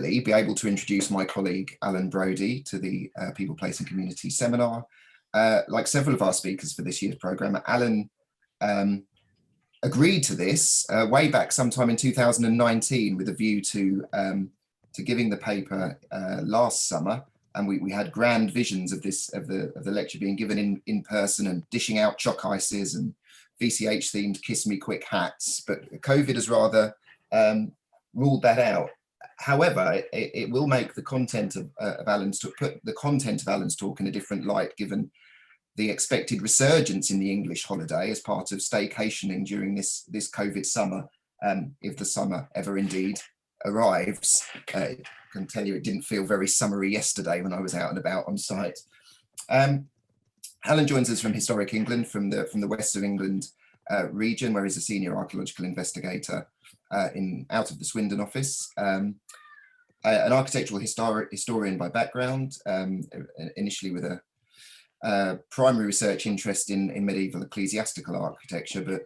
finally be able to introduce my colleague, Allan Brodie, to the People, Place and Community seminar. Like several of our speakers for this year's programme, Allan agreed to this way back sometime in 2019 with a view to giving the paper last summer. And we had grand visions of this, of the lecture being given in person and dishing out chalk ices and VCH themed kiss me quick hats, but COVID has rather ruled that out. However, it will make the content of Allan's talk, put the content of Allan's talk in a different light, given the expected resurgence in the English holiday as part of staycationing during this COVID summer, if the summer ever indeed arrives. I can tell you it didn't feel very summery yesterday when I was out and about on site. Allan joins us from Historic England, from the West of England region, where he's a senior archaeological investigator out of the Swindon office. An architectural historian by background, initially with a primary research interest in medieval ecclesiastical architecture, but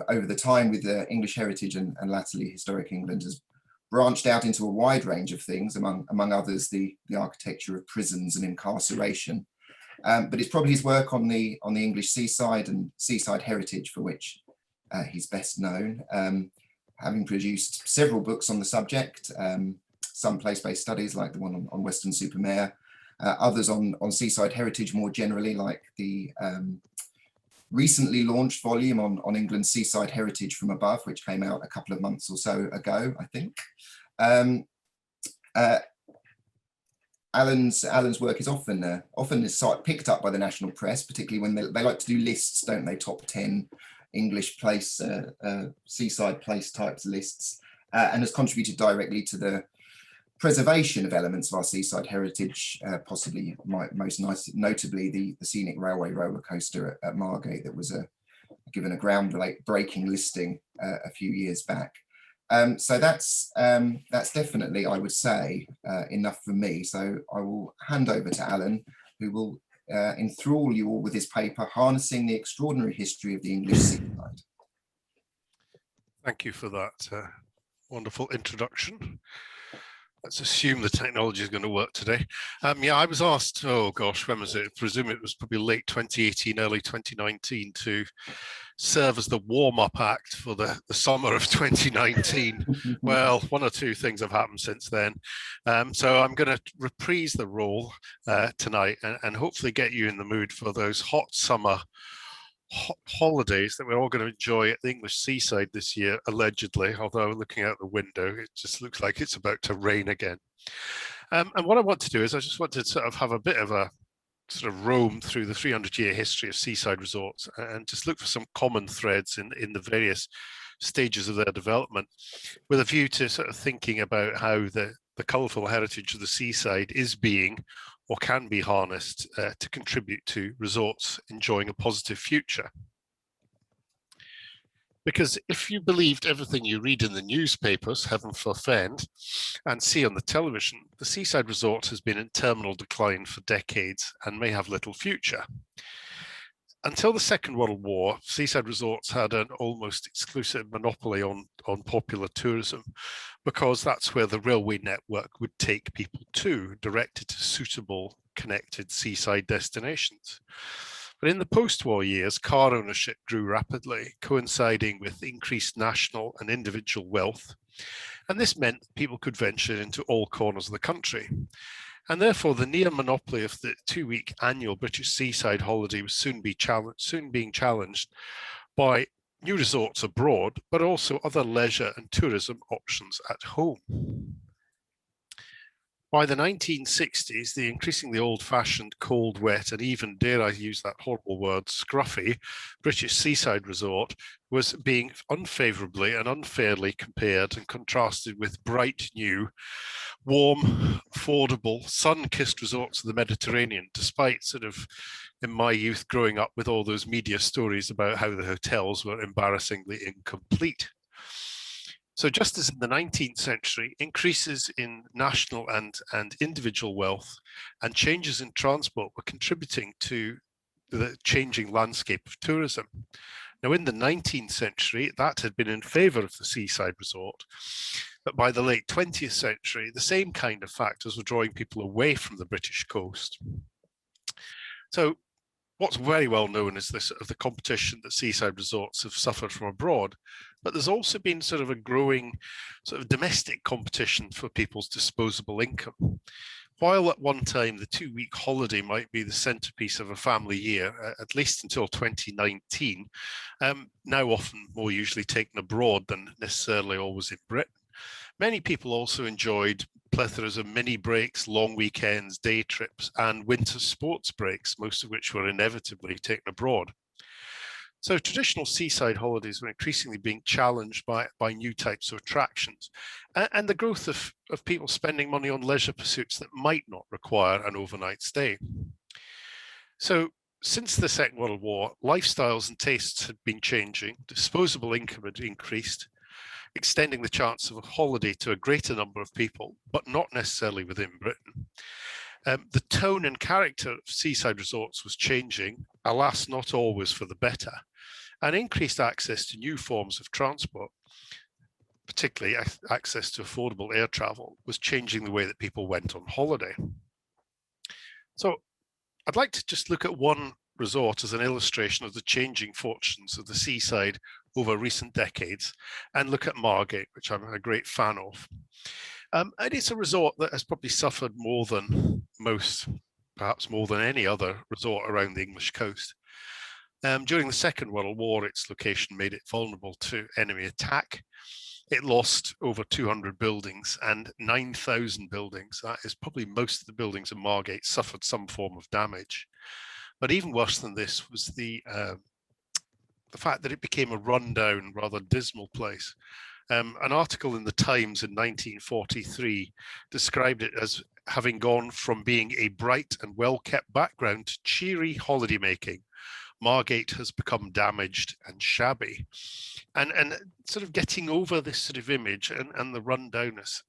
over the time with the English heritage and latterly Historic England has branched out into a wide range of things, among others the architecture of prisons and incarceration. But it's probably his work on the English seaside and seaside heritage for which he's best known, having produced several books on the subject, some place-based studies like the one on Weston-super-Mare, others on seaside heritage more generally, like the recently launched volume on England's seaside heritage from above, which came out a couple of months or so ago, I think. Allan's work is often picked up by the national press, particularly when they like to do lists, don't they? Top 10 English place, seaside place types lists, and has contributed directly to the preservation of elements of our seaside heritage, possibly most notably the scenic railway roller coaster at Margate that was given a groundbreaking listing a few years back. So that's definitely, I would say, enough for me. So I will hand over to Allan, who will enthrall you all with his paper, Harnessing the Extraordinary History of the English Seaside. Thank you for that wonderful introduction. Let's assume the technology is going to work today. Yeah, I was asked, oh gosh, when was it? I presume it was probably late 2018, early 2019 to serve as the warm-up act for the summer of 2019. Well, one or two things have happened since then. So I'm going to reprise the role tonight and hopefully get you in the mood for those hot summer holidays that we're all going to enjoy at the English seaside this year, allegedly, although looking out the window, it just looks like it's about to rain again. And what I want to do is I just want to sort of have a bit of a sort of roam through the 300-year history of seaside resorts and just look for some common threads in the various stages of their development, with a view to sort of thinking about how the colourful heritage of the seaside is being or can be harnessed to contribute to resorts enjoying a positive future. Because if you believed everything you read in the newspapers, heaven forfend, and see on the television, the seaside resort has been in terminal decline for decades and may have little future. Until the Second World War, seaside resorts had an almost exclusive monopoly on popular tourism, because that's where the railway network would take people to, directed to suitable connected seaside destinations. But in the post-war years, car ownership grew rapidly, coinciding with increased national and individual wealth. And this meant that people could venture into all corners of the country. And therefore, the near monopoly of the 2-week annual British seaside holiday was soon being challenged by new resorts abroad, but also other leisure and tourism options at home. By the 1960s, the increasingly old-fashioned, cold, wet, and even, dare I use that horrible word, scruffy British seaside resort was being unfavourably and unfairly compared and contrasted with bright, new, warm, affordable, sun-kissed resorts of the Mediterranean, despite sort of, in my youth, growing up with all those media stories about how the hotels were embarrassingly incomplete. So just as in the 19th century, increases in national and individual wealth and changes in transport were contributing to the changing landscape of tourism. Now, in the 19th century, that had been in favour of the seaside resort, but by the late 20th century, the same kind of factors were drawing people away from the British coast. So what's very well known is this of the competition that seaside resorts have suffered from abroad, but there's also been sort of a growing sort of domestic competition for people's disposable income. While at one time the 2-week holiday might be the centerpiece of a family year, at least until 2019, now often more usually taken abroad than necessarily always in Britain, many people also enjoyed plethoras of mini breaks, long weekends, day trips, and winter sports breaks, most of which were inevitably taken abroad. So traditional seaside holidays were increasingly being challenged by new types of attractions, and the growth of people spending money on leisure pursuits that might not require an overnight stay. So since the Second World War, lifestyles and tastes had been changing, disposable income had increased, extending the chance of a holiday to a greater number of people, but not necessarily within Britain. The tone and character of seaside resorts was changing, alas, not always for the better, and increased access to new forms of transport, particularly access to affordable air travel, was changing the way that people went on holiday. So I'd like to just look at one resort as an illustration of the changing fortunes of the seaside over recent decades, and look at Margate, which I'm a great fan of. And it's a resort that has probably suffered more than most, perhaps more than any other resort around the English coast. During the Second World War, its location made it vulnerable to enemy attack. It lost over 200 buildings and 9,000 buildings. That is probably most of the buildings in Margate suffered some form of damage. But even worse than this was the fact that it became a rundown, rather dismal place. An article in the Times in 1943 described it as having gone from being a bright and well-kept background to cheery holidaymaking. Margate has become damaged and shabby. And sort of getting over this sort of image and the rundownness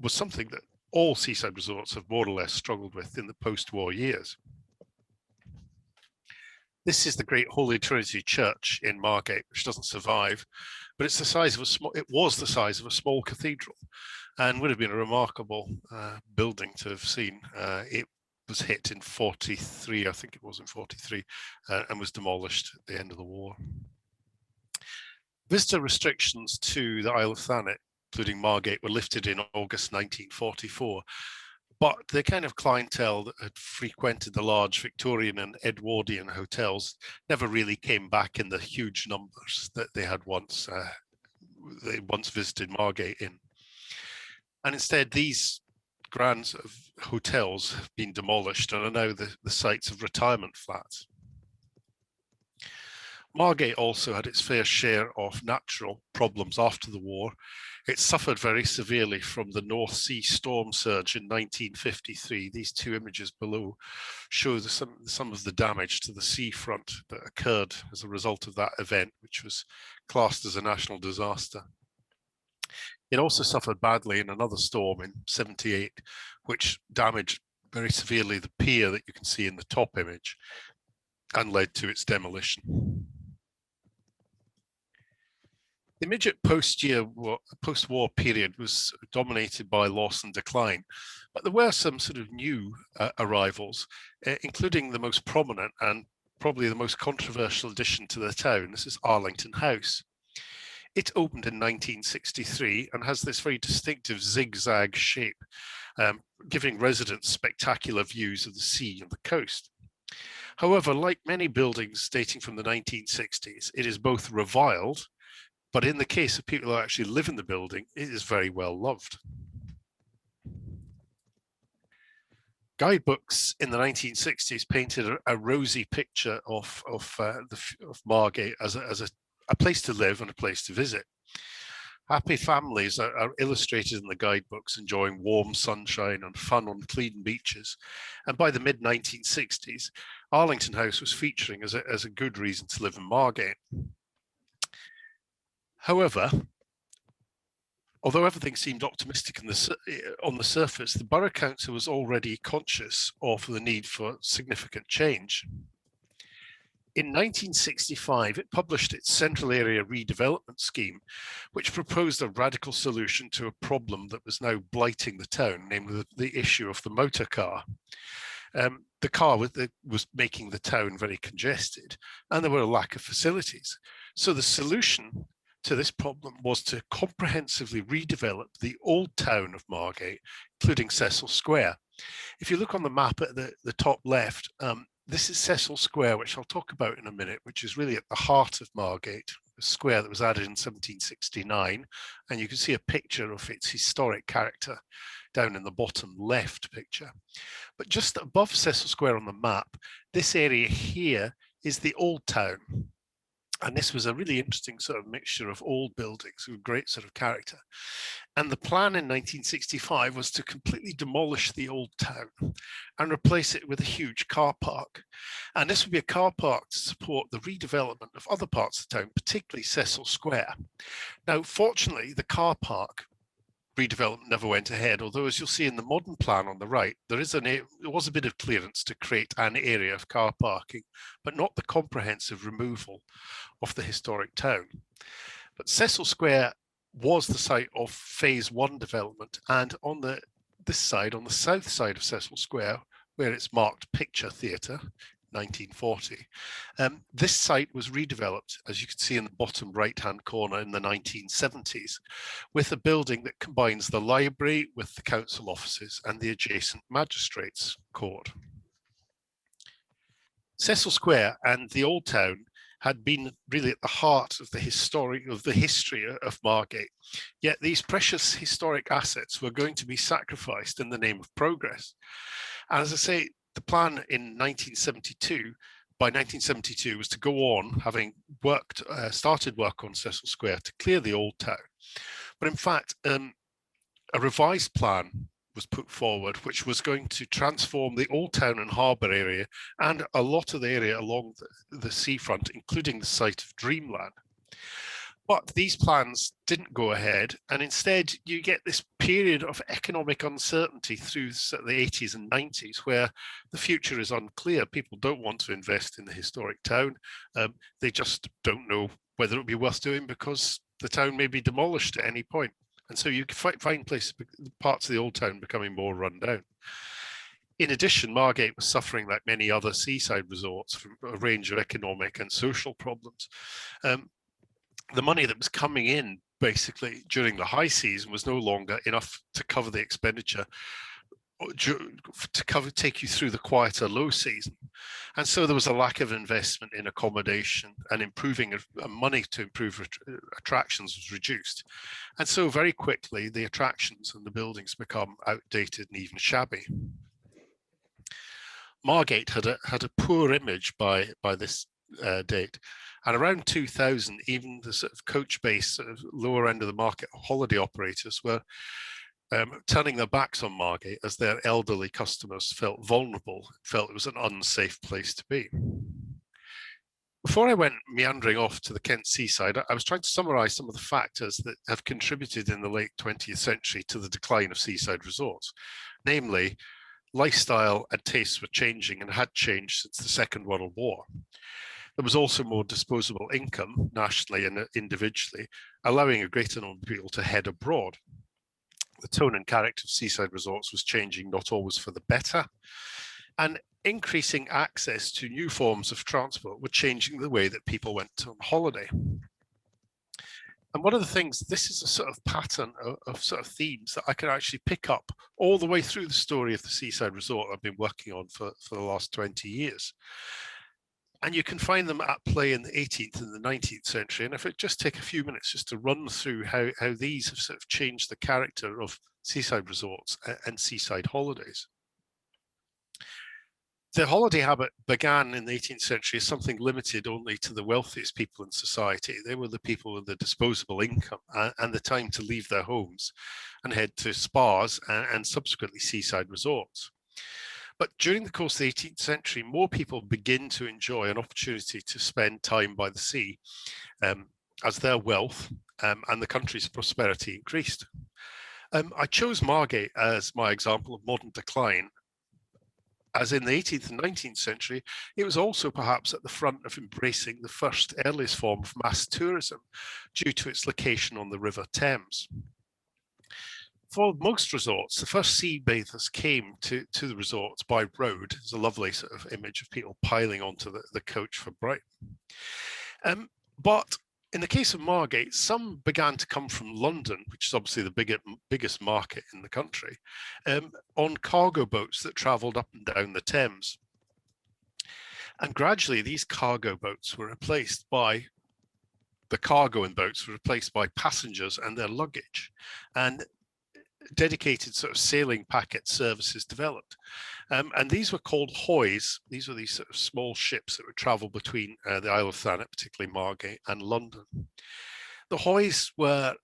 was something that all seaside resorts have more or less struggled with in the post-war years. This is the Great Holy Trinity Church in Margate, which doesn't survive, but it's the size of it was the size of a small cathedral, and would have been a remarkable building to have seen. It was hit in 43, I think it was in 43, and was demolished at the end of the war. Visitor restrictions to the Isle of Thanet, including Margate, were lifted in August 1944. But the kind of clientele that had frequented the large Victorian and Edwardian hotels never really came back in the huge numbers that they had once visited Margate in. And instead, these grand sort of hotels have been demolished and are now the sites of retirement flats. Margate also had its fair share of natural problems after the war. It suffered very severely from the North Sea storm surge in 1953. These two images below show some of the damage to the seafront that occurred as a result of that event, which was classed as a national disaster. It also suffered badly in another storm in 78, which damaged very severely the pier that you can see in the top image and led to its demolition. The immediate post-war period was dominated by loss and decline, but there were some sort of new arrivals, including the most prominent and probably the most controversial addition to the town. This is Arlington House. It opened in 1963 and has this very distinctive zigzag shape, giving residents spectacular views of the sea and the coast. However, like many buildings dating from the 1960s, it is both reviled, but in the case of people who actually live in the building, it is very well loved. Guidebooks in the 1960s painted a rosy picture of Margate as a place to live and a place to visit. Happy families are illustrated in the guidebooks, enjoying warm sunshine and fun on clean beaches. And by the mid-1960s, Arlington House was featuring as a good reason to live in Margate. However, although everything seemed optimistic on the surface, the Borough Council was already conscious of the need for significant change. In 1965, it published its Central Area Redevelopment Scheme, which proposed a radical solution to a problem that was now blighting the town, namely the issue of the motor car. The car was making the town very congested, and there were a lack of facilities. So the solution to this problem was to comprehensively redevelop the old town of Margate, including Cecil Square. If you look on the map at the top left, this is Cecil Square, which I'll talk about in a minute, which is really at the heart of Margate, a square that was added in 1769. And you can see a picture of its historic character down in the bottom left picture. But just above Cecil Square on the map, this area here is the old town. And this was a really interesting sort of mixture of old buildings with great sort of character. And the plan in 1965 was to completely demolish the old town and replace it with a huge car park. And this would be a car park to support the redevelopment of other parts of the town, particularly Cecil Square. Now, fortunately, the car park redevelopment never went ahead, although as you'll see in the modern plan on the right, there was a bit of clearance to create an area of car parking, but not the comprehensive removal of the historic town. But Cecil Square was the site of phase 1 development, and on this side, on the south side of Cecil Square, where it's marked Picture Theatre, 1940. This site was redeveloped, as you can see in the bottom right-hand corner, in the 1970s, with a building that combines the library with the council offices and the adjacent magistrates' court. Cecil Square and the Old Town had been really at the heart of the history of Margate. Yet these precious historic assets were going to be sacrificed in the name of progress. And as I say, the plan in 1972, by 1972, was to go on, having started work on Cecil Square, to clear the old town. But in fact, a revised plan was put forward, which was going to transform the old town and harbour area and a lot of the area along the seafront, including the site of Dreamland. But these plans didn't go ahead, and instead you get this period of economic uncertainty through the 80s and 90s where the future is unclear. People don't want to invest in the historic town. They just don't know whether it would be worth doing because the town may be demolished at any point. And so you can find parts of the old town becoming more run down. In addition, Margate was suffering, like many other seaside resorts, from a range of economic and social problems. The money that was coming in basically during the high season was no longer enough to cover the expenditure to take you through the quieter low season. And so there was a lack of investment in accommodation, and improving money to improve attractions was reduced. And so very quickly the attractions and the buildings become outdated and even shabby. Margate had a poor image by this date. And around 2000, even the sort of coach-based sort of lower end of the market holiday operators were turning their backs on Margate as their elderly customers felt vulnerable, felt it was an unsafe place to be. Before I went meandering off to the Kent seaside, I was trying to summarise some of the factors that have contributed in the late 20th century to the decline of seaside resorts. Namely, lifestyle and tastes were changing and had changed since the Second World War. There was also more disposable income nationally and individually, allowing a greater number of people to head abroad. The tone and character of seaside resorts was changing, not always for the better, and increasing access to new forms of transport were changing the way that people went on holiday. And one of the things, this is a sort of pattern of sort of themes that I can actually pick up all the way through the story of the seaside resort I've been working on for the last 20 years. And you can find them at play in the 18th and the 19th century. And if it just take a few minutes just to run through how these have sort of changed the character of seaside resorts and seaside holidays. The holiday habit began in the 18th century as something limited only to the wealthiest people in society. They were the people with the disposable income and the time to leave their homes and head to spas and subsequently seaside resorts. But during the course of the 18th century, more people begin to enjoy an opportunity to spend time by the sea as their wealth and the country's prosperity increased. I chose Margate as my example of modern decline as in the 18th and 19th century, it was also perhaps at the front of embracing the first earliest form of mass tourism due to its location on the River Thames. For most resorts, the first sea bathers came to the resorts by road. There's a lovely sort of image of people piling onto the coach for Brighton. But in the case of Margate, some began to come from London, which is obviously the biggest market in the country, on cargo boats that travelled up and down the Thames. And gradually, these cargo boats were replaced by the cargo in boats were replaced by passengers and their luggage, and dedicated sort of sailing packet services developed. And these were called hoys. These were these sort of small ships that would travel between the Isle of Thanet, particularly Margate, and London. The hoys were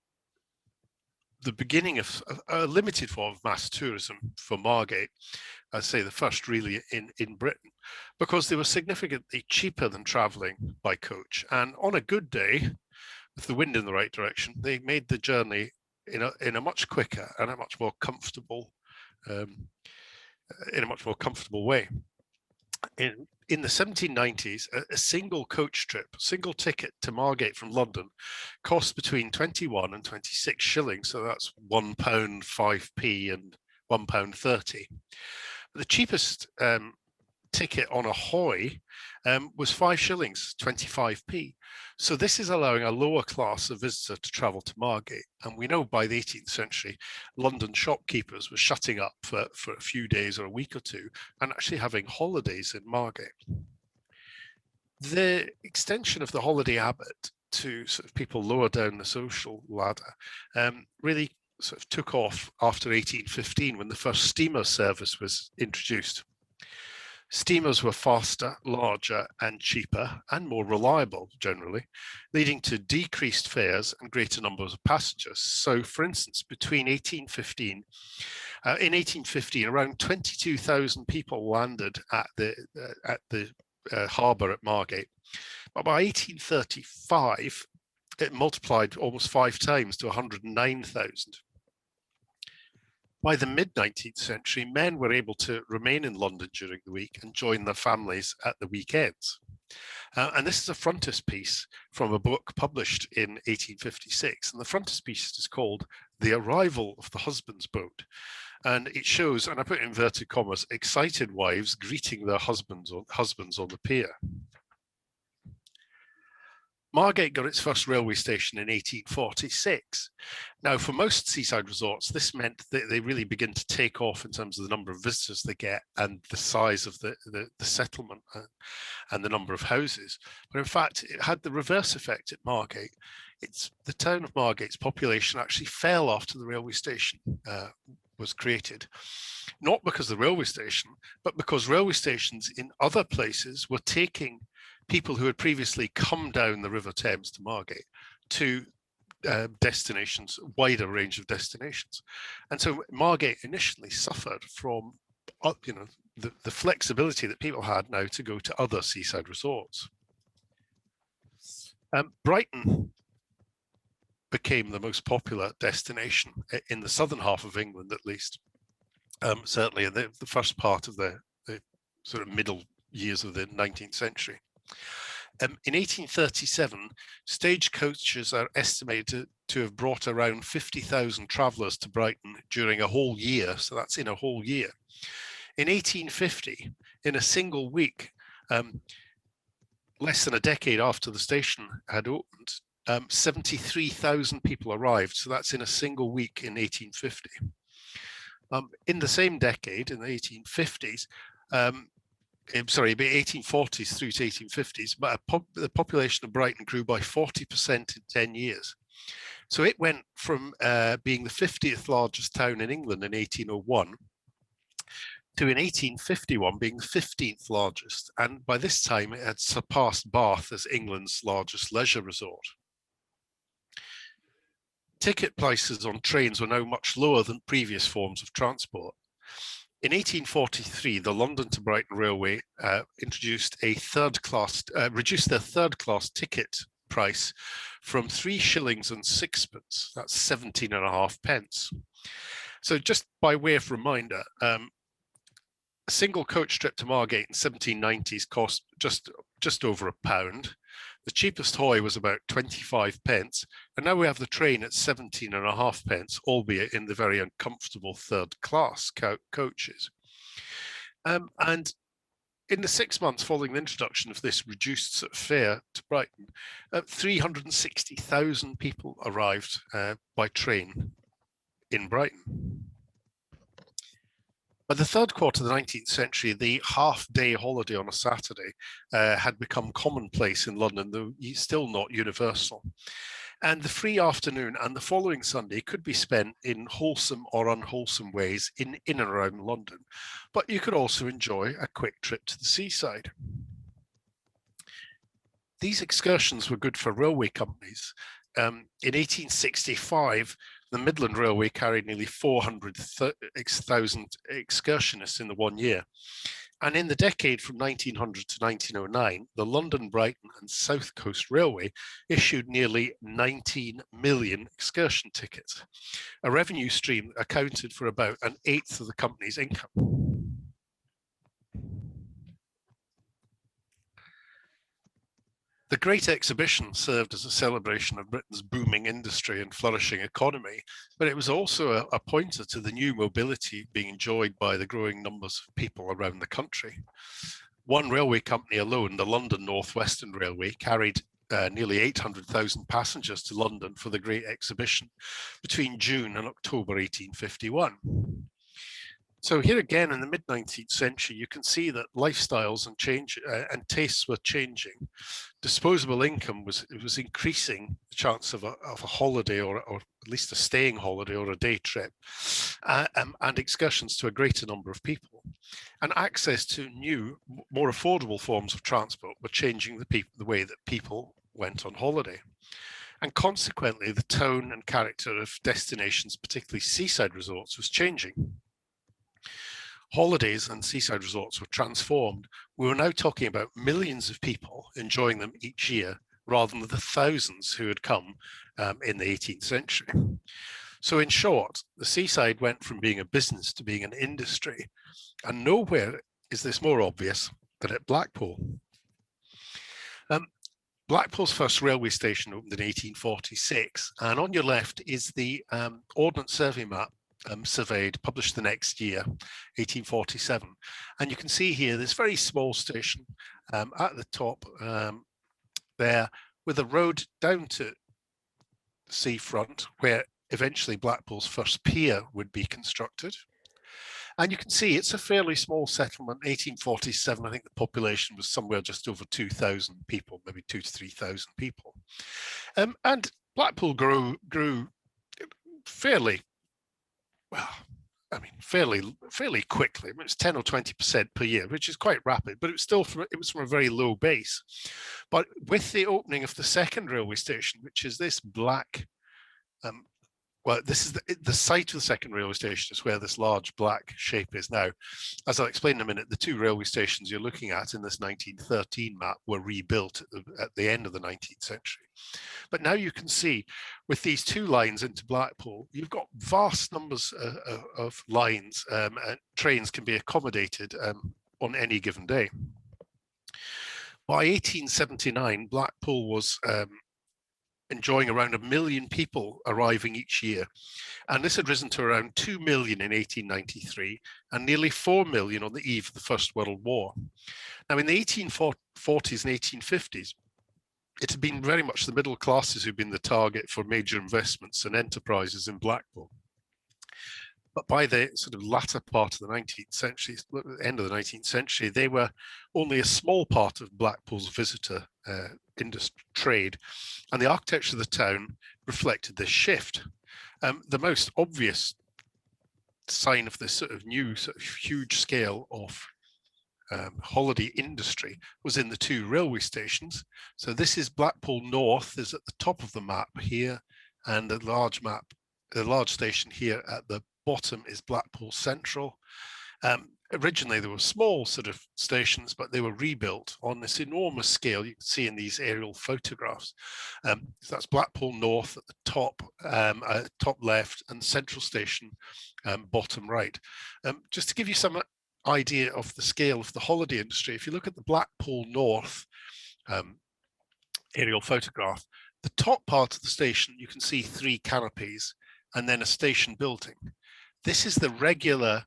the beginning of a limited form of mass tourism for Margate, I'd say the first really in Britain, because they were significantly cheaper than traveling by coach. And on a good day, with the wind in the right direction, they made the journey in a much quicker and a much more comfortable way. In the 1790s, a single coach trip, single ticket to Margate from London cost between 21 and 26 shillings. So that's £1, 5p and £1.30. The cheapest ticket on a hoy was 5 shillings, 25p. So this is allowing a lower class of visitor to travel to Margate. And we know by the 18th century, London shopkeepers were shutting up for a few days or a week or two and actually having holidays in Margate. The extension of the holiday habit to sort of people lower down the social ladder really sort of took off after 1815 when the first steamer service was introduced. Steamers were faster, larger and cheaper and more reliable generally, leading to decreased fares and greater numbers of passengers. So for instance, between 1815, in 1815, around 22,000 people landed at the harbour at Margate. But by 1835, it multiplied almost 5 times to 109,000. By the mid-19th century, men were able to remain in London during the week and join their families at the weekends. And this is a frontispiece from a book published in 1856. And the frontispiece is called The Arrival of the Husband's Boat. And it shows, and I put in inverted commas, excited wives greeting their husbands on the pier. Margate got its first railway station in 1846. Now, for most seaside resorts, this meant that they really begin to take off in terms of the number of visitors they get and the size of the settlement and the number of houses. But in fact, it had the reverse effect at Margate. The town of Margate's population actually fell after the railway station was created. Not because of the railway station, but because railway stations in other places were taking people who had previously come down the River Thames to Margate to destinations, wider range of destinations. And so Margate initially suffered from the flexibility that people had now to go to other seaside resorts. Brighton became the most popular destination in the southern half of England, at least, certainly in the first part of the sort of middle years of the 19th century. In 1837, stagecoaches are estimated to have brought around 50,000 travellers to Brighton during a whole year. So that's in a whole year. In 1850, in a single week, less than a decade after the station had opened, 73,000 people arrived. So that's in a single week in 1850. In the same decade, in the 1850s, sorry, 1840s through to 1850s, but the population of Brighton grew by 40% in 10 years. So it went from being the 50th largest town in England in 1801 to in 1851 being the 15th largest. And by this time it had surpassed Bath as England's largest leisure resort. Ticket prices on trains were now much lower than previous forms of transport. In 1843, the London to Brighton Railway reduced their third-class ticket price from 3 shillings and 6pence, that's 17.5 pence. So just by way of reminder, A single coach trip to Margate in 1790s cost just over £1. The cheapest hoy was about 25 pence, and now we have the train at 17.5 pence, albeit in the very uncomfortable third class coaches. And in the 6 months following the introduction of this reduced fare to Brighton, 360,000 people arrived by train in Brighton. By the third quarter of the 19th century, the half-day holiday on a Saturday had become commonplace in London, though still not universal. And the free afternoon and the following Sunday could be spent in wholesome or unwholesome ways in and around London. But you could also enjoy a quick trip to the seaside. These excursions were good for railway companies. In 1865, the Midland Railway carried nearly 400,000 excursionists in the 1 year. And in the decade from 1900 to 1909, the London, Brighton and South Coast Railway issued nearly 19 million excursion tickets, a revenue stream that accounted for about 1/8 of the company's income. The Great Exhibition served as a celebration of Britain's booming industry and flourishing economy, but it was also a pointer to the new mobility being enjoyed by the growing numbers of people around the country. One railway company alone, the London North Western Railway, carried nearly 800,000 passengers to London for the Great Exhibition between June and October 1851. So here again in the mid-19th century, you can see that lifestyles and tastes were changing. Disposable income was increasing the chance of a holiday or at least a staying holiday or a day trip, and excursions to a greater number of people. And access to new, more affordable forms of transport were changing the way that people went on holiday. And consequently, the tone and character of destinations, particularly seaside resorts, was changing. Holidays and seaside resorts were transformed. We were now talking about millions of people enjoying them each year, rather than the thousands who had come in the 18th century. So in short, the seaside went from being a business to being an industry. And nowhere is this more obvious than at Blackpool. Blackpool's first railway station opened in 1846. And on your left is the Ordnance Survey map surveyed, published the next year, 1847. And you can see here this very small station at the top there, with a road down to the seafront, where eventually Blackpool's first pier would be constructed. And you can see it's a fairly small settlement. 1847, I think the population was somewhere just over 2,000 people, maybe 2,000 to 3,000 people. And Blackpool grew fairly, well, I mean, fairly quickly. I mean, it's 10 or 20% per year, which is quite rapid, but it was from a very low base. But with the opening of the second railway station, which is this black, well, this is the site of the second railway station is where this large black shape is now. As I'll explain in a minute, the two railway stations you're looking at in this 1913 map were rebuilt at the end of the 19th century. But now you can see with these two lines into Blackpool, you've got vast numbers of lines and trains can be accommodated on any given day. By 1879, Blackpool was enjoying around 1 million people arriving each year. And this had risen to around 2 million in 1893 and nearly 4 million on the eve of the First World War. Now, in the 1840s and 1850s, it had been very much the middle classes who'd been the target for major investments and enterprises in Blackpool. But by the sort of latter part of the 19th century, end of the 19th century, they were only a small part of Blackpool's visitor industry trade, and the architecture of the town reflected this shift. The most obvious sign of this sort of new, sort of huge scale of holiday industry was in the two railway stations. So this is Blackpool North, is at the top of the map here, and the large station here at the bottom is Blackpool Central. Originally, there were small sort of stations, but they were rebuilt on this enormous scale. You can see in these aerial photographs. So that's Blackpool North at the top left, and Central Station bottom right. Just to give you some idea of the scale of the holiday industry, if you look at the Blackpool North aerial photograph, the top part of the station, you can see 3 canopies and then a station building. This is the regular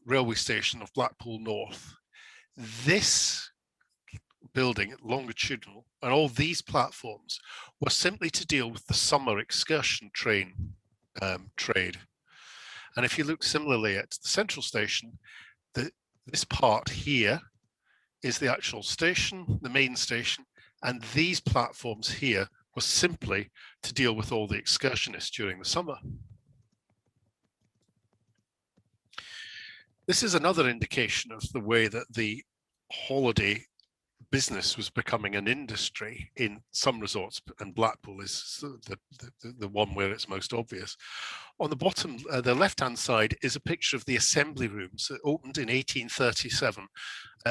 railway station of Blackpool North. This building, longitudinal, and all these platforms were simply to deal with the summer excursion train trade. And if you look similarly at the central station, this part here is the actual station, the main station, and these platforms here were simply to deal with all the excursionists during the summer. This is another indication of the way that the holiday business was becoming an industry in some resorts, and Blackpool is the one where it's most obvious. On the bottom, the left-hand side is a picture of the assembly rooms that opened in 1837,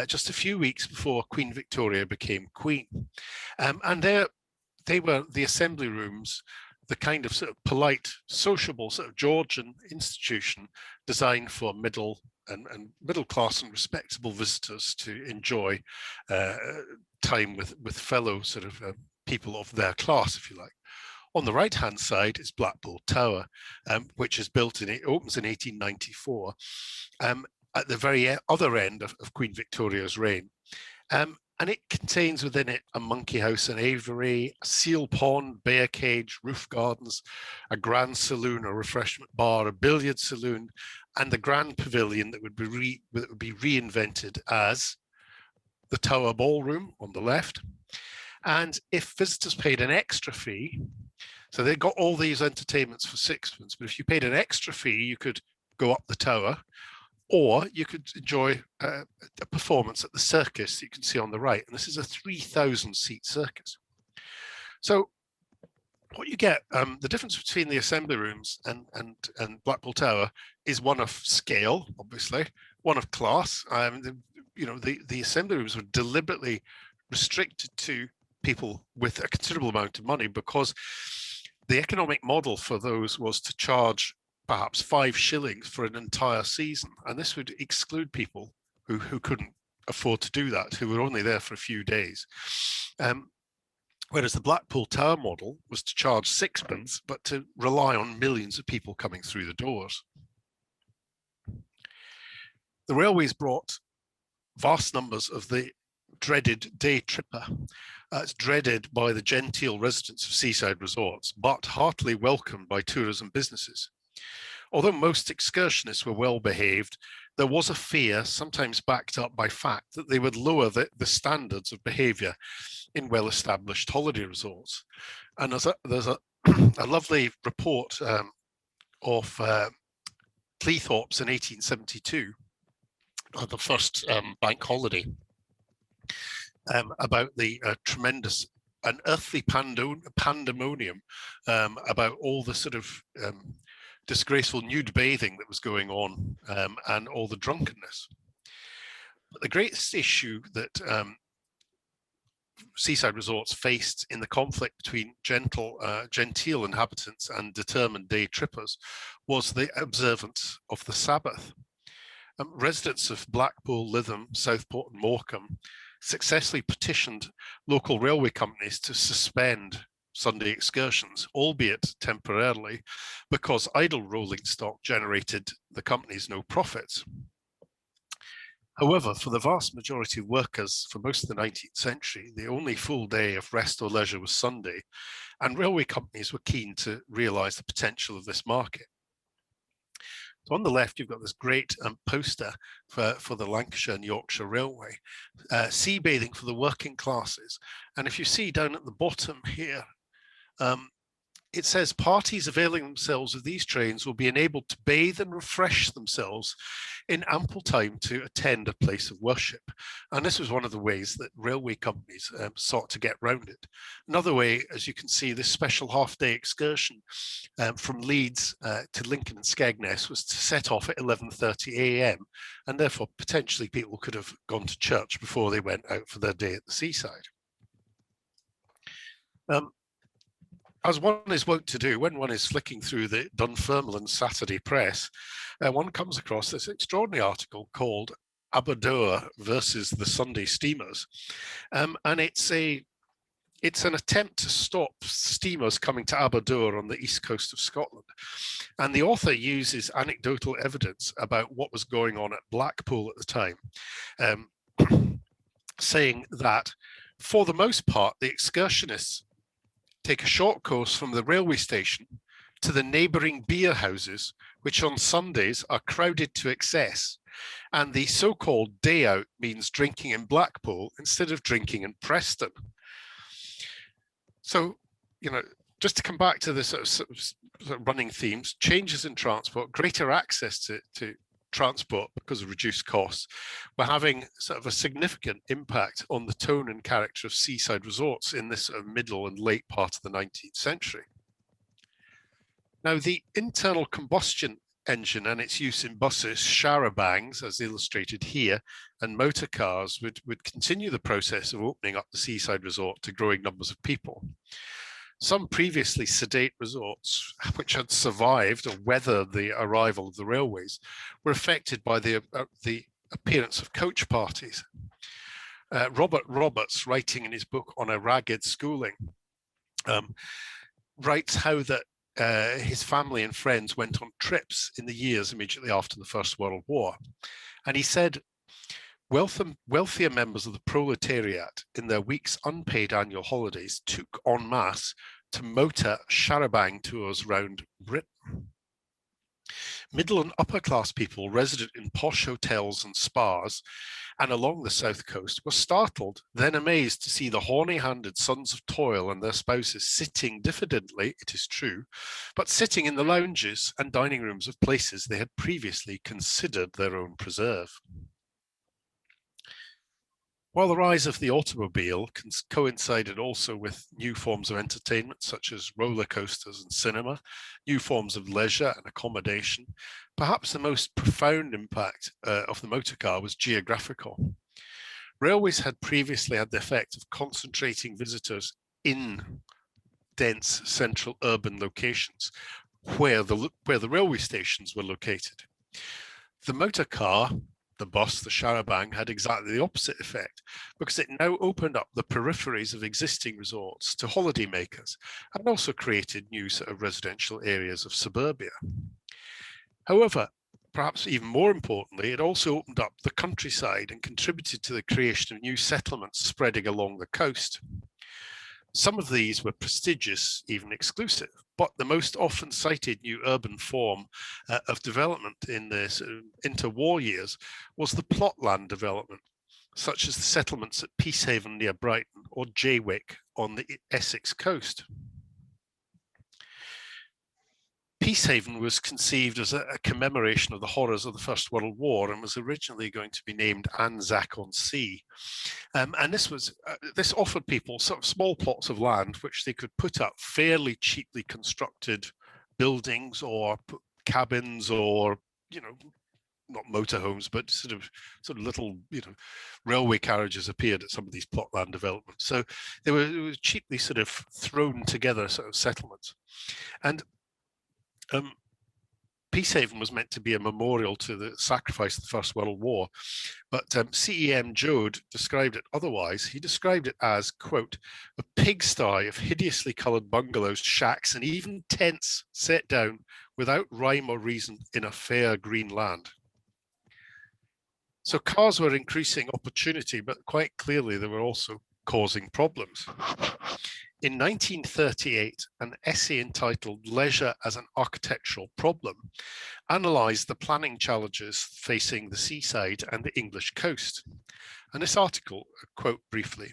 just a few weeks before Queen Victoria became Queen. And they were the assembly rooms, the kind of sort of polite, sociable sort of Georgian institution designed for middle class and respectable visitors to enjoy time with fellow sort of people of their class, if you like. On the right-hand side is Blackpool Tower, which is built it opens in 1894, at the very other end of Queen Victoria's reign. And it contains within it a monkey house and aviary, a seal pond, bear cage, roof gardens, a grand saloon, a refreshment bar, a billiard saloon, and the grand pavilion that would be reinvented as the Tower Ballroom on the left. And if visitors paid an extra fee, so they got all these entertainments for sixpence, but if you paid an extra fee, you could go up the tower, or you could enjoy a performance at the circus that you can see on the right. And this is a 3,000 seat circus. So what you get, the difference between the assembly rooms and Blackpool Tower is one of scale, obviously, one of class. The assembly rooms were deliberately restricted to people with a considerable amount of money, because the economic model for those was to charge perhaps 5 shillings for an entire season. And this would exclude people who couldn't afford to do that, who were only there for a few days. Whereas the Blackpool Tower model was to charge 6pence, but to rely on millions of people coming through the doors. The railways brought vast numbers of the dreaded day tripper. It's dreaded by the genteel residents of seaside resorts, but heartily welcomed by tourism businesses. Although most excursionists were well behaved, there was a fear, sometimes backed up by fact, that they would lower the standards of behavior in well-established holiday resorts. And there's a lovely report of Cleethorpes in 1872, the first bank holiday, about the tremendous, unearthly pandemonium about all the sort of disgraceful nude bathing that was going on, and all the drunkenness. But the greatest issue that seaside resorts faced in the conflict between genteel inhabitants and determined day trippers was the observance of the Sabbath. Residents of Blackpool, Lytham, Southport and Morecambe successfully petitioned local railway companies to suspend Sunday excursions, albeit temporarily, because idle rolling stock generated the companies no profits. However, for the vast majority of workers for most of the 19th century, the only full day of rest or leisure was Sunday, and railway companies were keen to realise the potential of this market. So on the left, you've got this great poster for the Lancashire and Yorkshire Railway, sea bathing for the working classes. And if you see down at the bottom here, it says parties availing themselves of these trains will be enabled to bathe and refresh themselves in ample time to attend a place of worship. And this was one of the ways that railway companies sought to get round it. Another way, as you can see, this special half-day excursion from Leeds to Lincoln and Skegness was to set off at 11:30 a.m. and therefore potentially people could have gone to church before they went out for their day at the seaside. as one is wont to do when one is flicking through the Dunfermline Saturday Press, one comes across this extraordinary article called Aberdour versus the Sunday Steamers. And it's an attempt to stop steamers coming to Aberdour on the east coast of Scotland. And the author uses anecdotal evidence about what was going on at Blackpool at the time, saying that for the most part, the excursionists take a short course from the railway station to the neighbouring beer houses, which on Sundays are crowded to excess. And the so-called day out means drinking in Blackpool instead of drinking in Preston. So, just to come back to the sort of running themes, changes in transport, greater access to transport because of reduced costs, were having sort of a significant impact on the tone and character of seaside resorts in this sort of middle and late part of the 19th century. Now, the internal combustion engine and its use in buses, charabancs, as illustrated here, and motor cars would continue the process of opening up the seaside resort to growing numbers of people. Some previously sedate resorts, which had survived or weathered the arrival of the railways, were affected by the appearance of coach parties. Robert Roberts, writing in his book On a Ragged Schooling, writes how that his family and friends went on trips in the years immediately after the First World War. And he said, wealthier members of the proletariat in their week's unpaid annual holidays took en masse to motor charabang tours round Britain. Middle and upper class people resident in posh hotels and spas and along the south coast were startled, then amazed to see the horny-handed sons of toil and their spouses sitting diffidently, it is true, but sitting in the lounges and dining rooms of places they had previously considered their own preserve. While the rise of the automobile coincided also with new forms of entertainment, such as roller coasters and cinema, new forms of leisure and accommodation, perhaps the most profound impact of the motor car was geographical. Railways had previously had the effect of concentrating visitors in dense central urban locations where the railway stations were located. The motor car, the bus, the charabang, had exactly the opposite effect because it now opened up the peripheries of existing resorts to holidaymakers and also created new sort of residential areas of suburbia. However, perhaps even more importantly, it also opened up the countryside and contributed to the creation of new settlements spreading along the coast. Some of these were prestigious, even exclusive, but the most often cited new urban form of development in the interwar years was the plotland development, such as the settlements at Peacehaven near Brighton or Jaywick on the Essex coast. Peacehaven was conceived as a commemoration of the horrors of the First World War and was originally going to be named Anzac-on-Sea. And this offered people sort of small plots of land which they could put up fairly cheaply constructed buildings or cabins or, not motorhomes, but sort of little, railway carriages appeared at some of these plotland developments. So they were cheaply sort of thrown together sort of settlements. And Peacehaven was meant to be a memorial to the sacrifice of the First World War, but C.E.M. Joad described it otherwise. He described it as, quote, a pigsty of hideously coloured bungalows, shacks, and even tents set down without rhyme or reason in a fair green land. So cars were increasing opportunity, but quite clearly they were also causing problems. In 1938, an essay entitled Leisure as an Architectural Problem analysed the planning challenges facing the seaside and the English coast. And this article, quote briefly,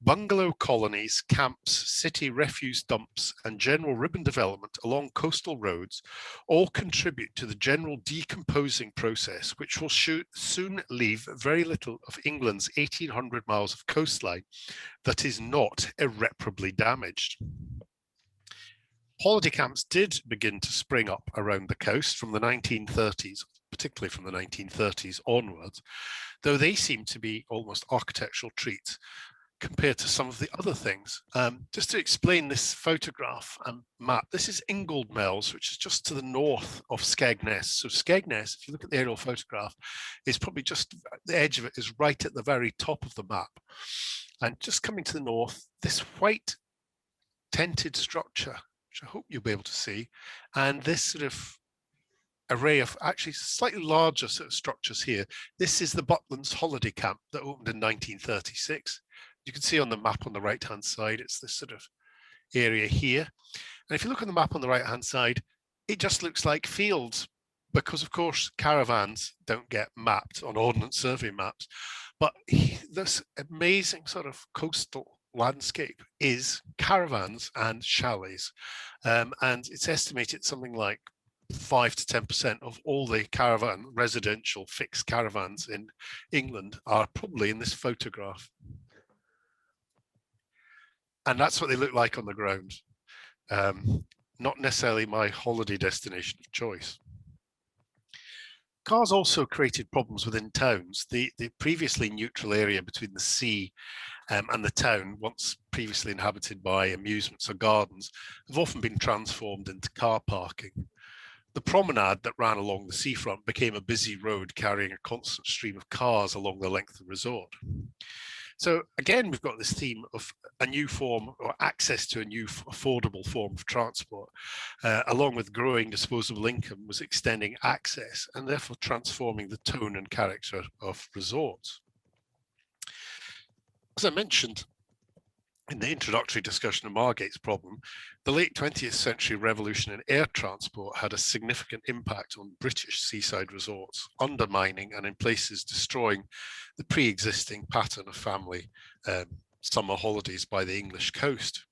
bungalow colonies, camps, city refuse dumps, and general urban development along coastal roads all contribute to the general decomposing process, which will soon leave very little of England's 1,800 miles of coastline that is not irreparably damaged. Holiday camps did begin to spring up around the coast from the 1930s, particularly from the 1930s onwards, though they seem to be almost architectural treats. compared to some of the other things. Just to explain this photograph and map, this is Ingold Mills, which is just to the north of Skegness. So Skegness, if you look at the aerial photograph, is probably just, the edge of it is right at the very top of the map. And just coming to the north, this white tented structure, which I hope you'll be able to see, and this sort of array of actually slightly larger sort of structures here. This is the Butlins holiday camp that opened in 1936. You can see on the map on the right hand side, it's this sort of area here. And if you look on the map on the right hand side, it just looks like fields, because of course caravans don't get mapped on Ordnance Survey maps. But this amazing sort of coastal landscape is caravans and chalets. And it's estimated something like 5 to 10% of all the caravan residential fixed caravans in England are probably in this photograph. And that's what they look like on the ground. Not necessarily my holiday destination of choice. Cars also created problems within towns. The previously neutral area between the sea and the town, once previously inhabited by amusements or gardens, have often been transformed into car parking. The promenade that ran along the seafront became a busy road carrying a constant stream of cars along the length of the resort. So again, we've got this theme of a new form or access to a new affordable form of transport, along with growing disposable income, was extending access and therefore transforming the tone and character of resorts. As I mentioned in the introductory discussion of Margate's problem, the late 20th century revolution in air transport had a significant impact on British seaside resorts, undermining and in places destroying the pre-existing pattern of family summer holidays by the English coast.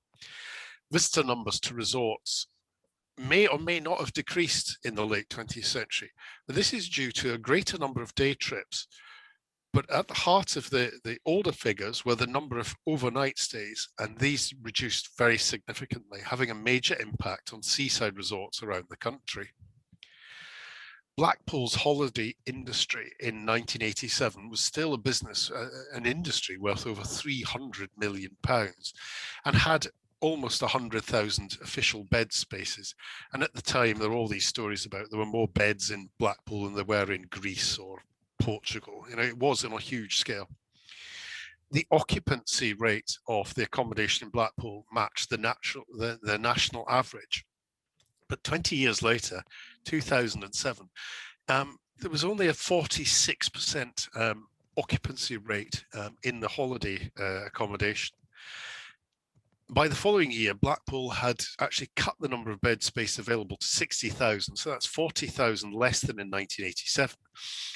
Visitor numbers to resorts may or may not have decreased in the late 20th century, but this is due to a greater number of day trips. But at the heart of the older figures were the number of overnight stays, and these reduced very significantly, having a major impact on seaside resorts around the country. Blackpool's holiday industry in 1987 was still a business, an industry worth over £300 million, and had almost 100,000 official bed spaces. And at the time, there were all these stories about there were more beds in Blackpool than there were in Greece or Portugal. You know, it was on a huge scale. The occupancy rate of the accommodation in Blackpool matched the national average. But 20 years later, 2007, there was only a 46% occupancy rate in the holiday accommodation. By the following year, Blackpool had actually cut the number of bed space available to 60,000. So that's 40,000 less than in 1987.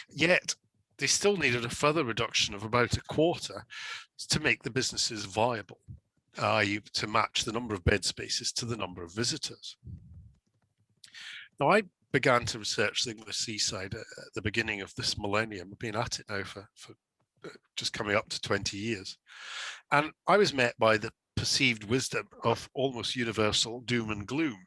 Yet they still needed a further reduction of about a quarter to make the businesses viable, i.e. to match the number of bed spaces to the number of visitors. Now, I began to research the English seaside at the beginning of this millennium. I've been at it now for just coming up to 20 years. And I was met by the perceived wisdom of almost universal doom and gloom.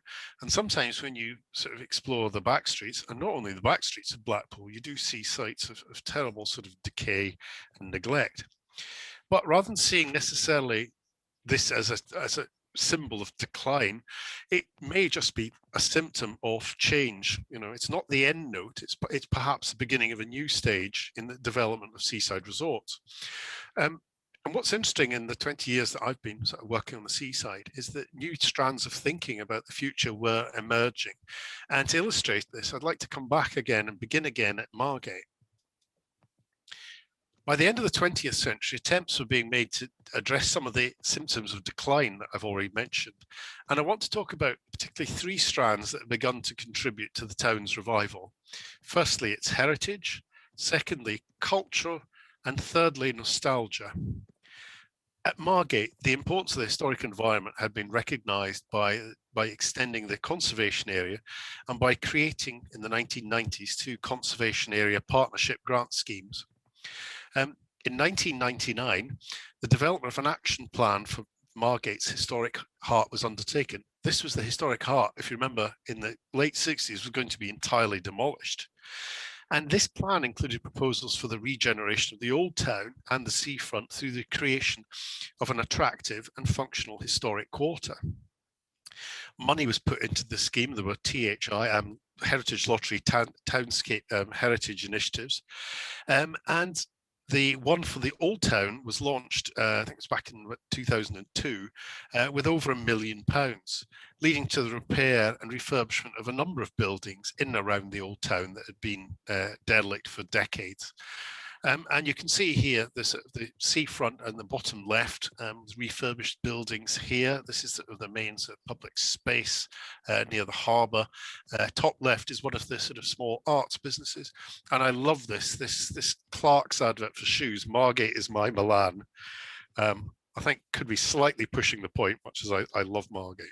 And sometimes when you sort of explore the back streets, and not only the back streets of Blackpool, you do see sites of terrible sort of decay and neglect. But rather than seeing necessarily this as a symbol of decline, it may just be a symptom of change. You know, it's not the end note, it's perhaps the beginning of a new stage in the development of seaside resorts. And what's interesting in the 20 years that I've been sort of working on the seaside is that new strands of thinking about the future were emerging. And to illustrate this, I'd like to come back again and begin again at Margate. By the end of the 20th century, attempts were being made to address some of the symptoms of decline that I've already mentioned. And I want to talk about particularly three strands that have begun to contribute to the town's revival. Firstly, its heritage. Secondly, culture. And thirdly, nostalgia. At Margate, the importance of the historic environment had been recognised by extending the conservation area and by creating in the 1990s 2 conservation area partnership grant schemes. In 1999, the development of an action plan for Margate's historic heart was undertaken. This was the historic heart, if you remember, in the late 60s was going to be entirely demolished. And this plan included proposals for the regeneration of the old town and the seafront through the creation of an attractive and functional historic quarter. Money was put into the scheme. There were THI, Heritage Lottery Townscape Heritage Initiatives. And the one for the Old Town was launched, I think it was back in 2002, with over £1 million, leading to the repair and refurbishment of a number of buildings in and around the Old Town that had been derelict for decades. And you can see here the seafront and the bottom left, refurbished buildings here. This is sort of the main sort of public space near the harbour. Top left is one of the sort of small arts businesses. And I love this Clark's advert for shoes, Margate is my Milan. I think could be slightly pushing the point, much as I love Margate.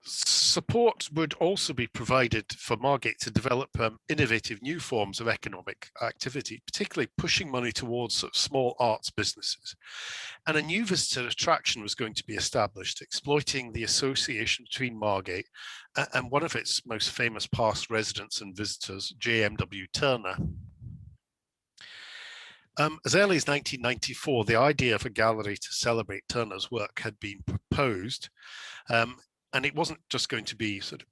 Support would also be provided for Margate to develop innovative new forms of economic activity, particularly pushing money towards sort of small arts businesses. And a new visitor attraction was going to be established, exploiting the association between Margate and one of its most famous past residents and visitors, Jmw Turner. As early as 1994, the idea of a gallery to celebrate Turner's work had been proposed. And it wasn't just going to be sort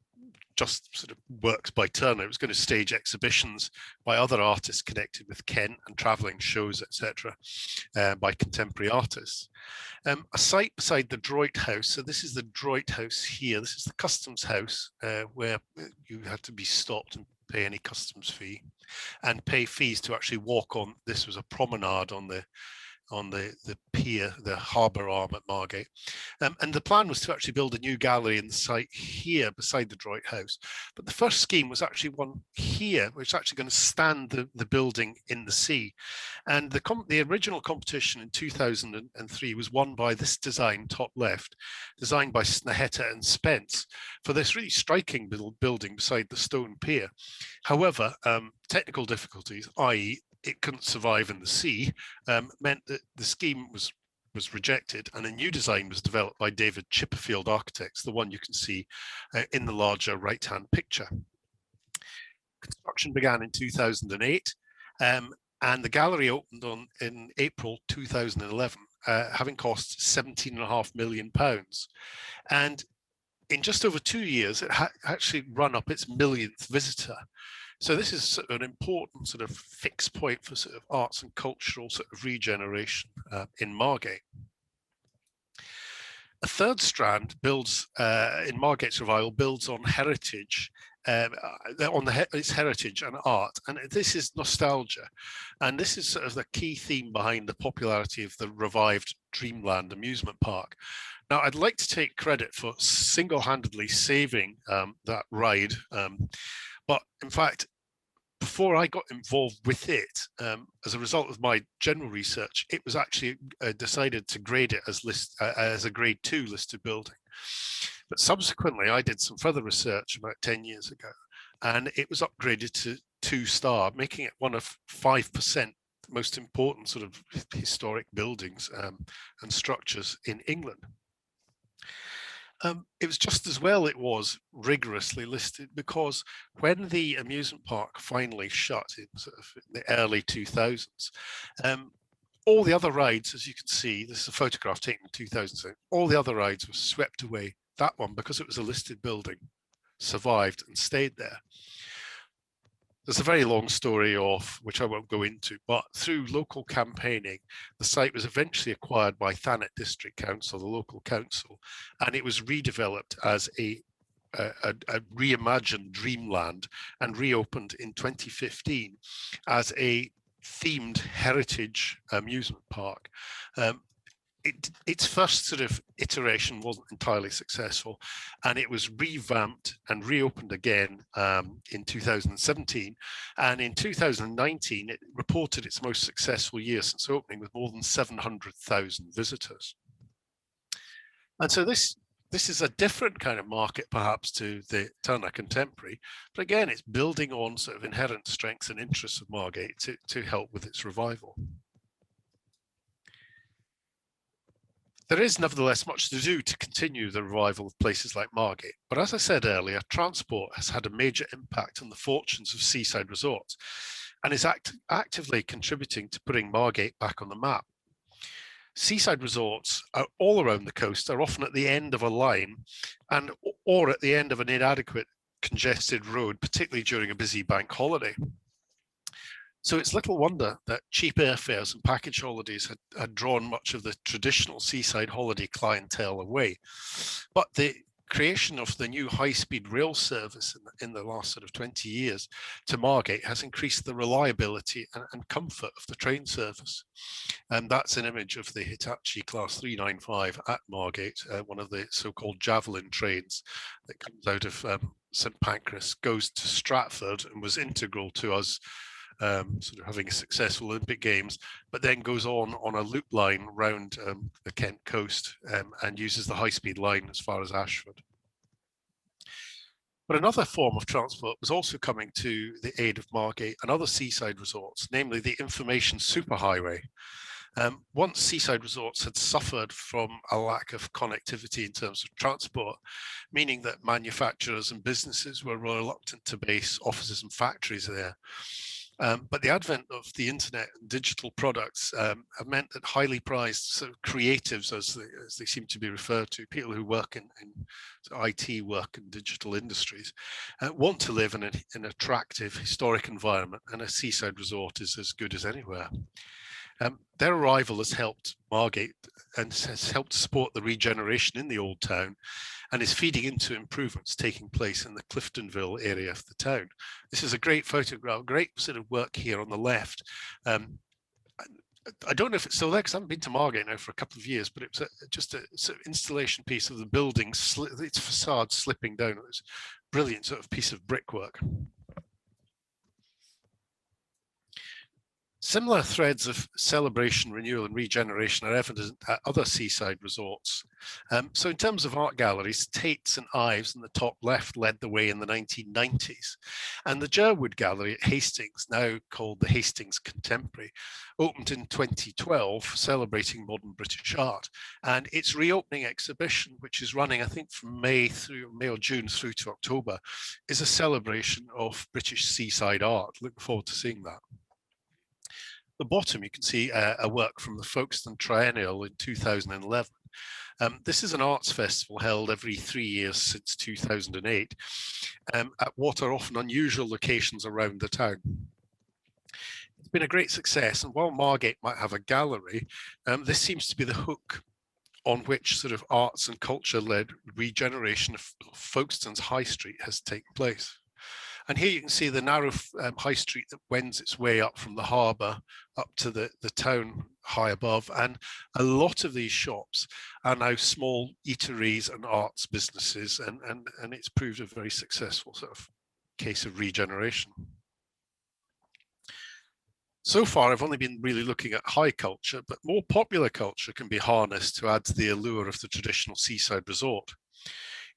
of works by Turner. It was going to stage exhibitions by other artists connected with Kent and travelling shows, etc., by contemporary artists. A site beside the Droit House. So this is the Droit House here. This is the customs house where you had to be stopped and pay any customs fee and pay fees to actually walk on. This was a promenade on the pier, the harbour arm at Margate. And the plan was to actually build a new gallery in the site here beside the Droit House. But the first scheme was actually one here, which is actually going to stand the building in the sea. And the original competition in 2003 was won by this design, top left, designed by Snehetta and Spence, for this really striking building beside the stone pier. However, technical difficulties, i.e. it couldn't survive in the sea, meant that the scheme was rejected and a new design was developed by David Chipperfield Architects, the one you can see in the larger right-hand picture. Construction began in 2008 and the gallery opened in April 2011, having cost £17.5 million. And in just over 2 years, it actually run up its millionth visitor. So this is sort of an important sort of fixed point for sort of arts and cultural sort of regeneration in Margate. A third strand builds in Margate's revival builds on heritage, its heritage and art, and this is nostalgia, and this is sort of the key theme behind the popularity of the revived Dreamland amusement park. Now, I'd like to take credit for single-handedly saving that ride, but in fact, before I got involved with it, as a result of my general research, it was actually decided to grade it as a grade 2 listed building. But subsequently, I did some further research about 10 years ago, and it was upgraded to 2-star, making it one of 5% most important sort of historic buildings and structures in England. It was just as well it was rigorously listed, because when the amusement park finally shut in sort of the early 2000s, all the other rides, as you can see, this is a photograph taken in 2007, all the other rides were swept away. That one, because it was a listed building, survived and stayed there. There's a very long story of which I won't go into, but through local campaigning, the site was eventually acquired by Thanet District Council, the local council, and it was redeveloped as a reimagined Dreamland and reopened in 2015 as a themed heritage amusement park. Its first sort of iteration wasn't entirely successful, and it was revamped and reopened again in 2017. And in 2019, it reported its most successful year since opening, with more than 700,000 visitors. And so this is a different kind of market, perhaps, to the Turner Contemporary, but again, it's building on sort of inherent strengths and interests of Margate to help with its revival. There is nevertheless much to do to continue the revival of places like Margate. But as I said earlier, transport has had a major impact on the fortunes of seaside resorts and is actively contributing to putting Margate back on the map. Seaside resorts are all around the coast are often at the end of a line or at the end of an inadequate congested road, particularly during a busy bank holiday. So it's little wonder that cheap airfares and package holidays had drawn much of the traditional seaside holiday clientele away. But the creation of the new high-speed rail service in the last sort of 20 years to Margate has increased the reliability and comfort of the train service. And that's an image of the Hitachi Class 395 at Margate, one of the so-called Javelin trains that comes out of St Pancras, goes to Stratford and was integral to us sort of having a successful Olympic Games, but then goes on a loop line round the Kent coast and uses the high-speed line as far as Ashford. But another form of transport was also coming to the aid of Margate and other seaside resorts, namely the information superhighway. Once seaside resorts had suffered from a lack of connectivity in terms of transport, meaning that manufacturers and businesses were reluctant to base offices and factories there. But the advent of the internet and digital products have meant that highly prized sort of creatives, as they seem to be referred to, people who work in IT work and digital industries, want to live in an attractive historic environment, and a seaside resort is as good as anywhere. Their arrival has helped Margate and has helped support the regeneration in the old town, and is feeding into improvements taking place in the Cliftonville area of the town. This is a great photograph, great sort of work here on the left. I don't know if it's still there because I haven't been to Margate now for a couple of years, but it was just a sort of installation piece of the building, its facade slipping down. It was a brilliant sort of piece of brickwork. Similar threads of celebration, renewal and regeneration are evident at other seaside resorts. So in terms of art galleries, Tate's and Ives in the top left led the way in the 1990s. And the Jerwood Gallery at Hastings, now called the Hastings Contemporary, opened in 2012, celebrating modern British art. And its reopening exhibition, which is running, I think, from May or June through to October, is a celebration of British seaside art. Looking forward to seeing that. At the bottom, you can see a work from the Foxton Triangle in 2011. This is an arts festival held every 3 years since 2008 at what are often unusual locations around the town. It's been a great success, and while Margate might have a gallery, this seems to be the hook on which sort of arts and culture-led regeneration of Folkestone's High Street has taken place. And here you can see the narrow high street that wends its way up from the harbour up to the town high above. And a lot of these shops are now small eateries and arts businesses. And it's proved a very successful sort of case of regeneration. So far, I've only been really looking at high culture, but more popular culture can be harnessed to add to the allure of the traditional seaside resort.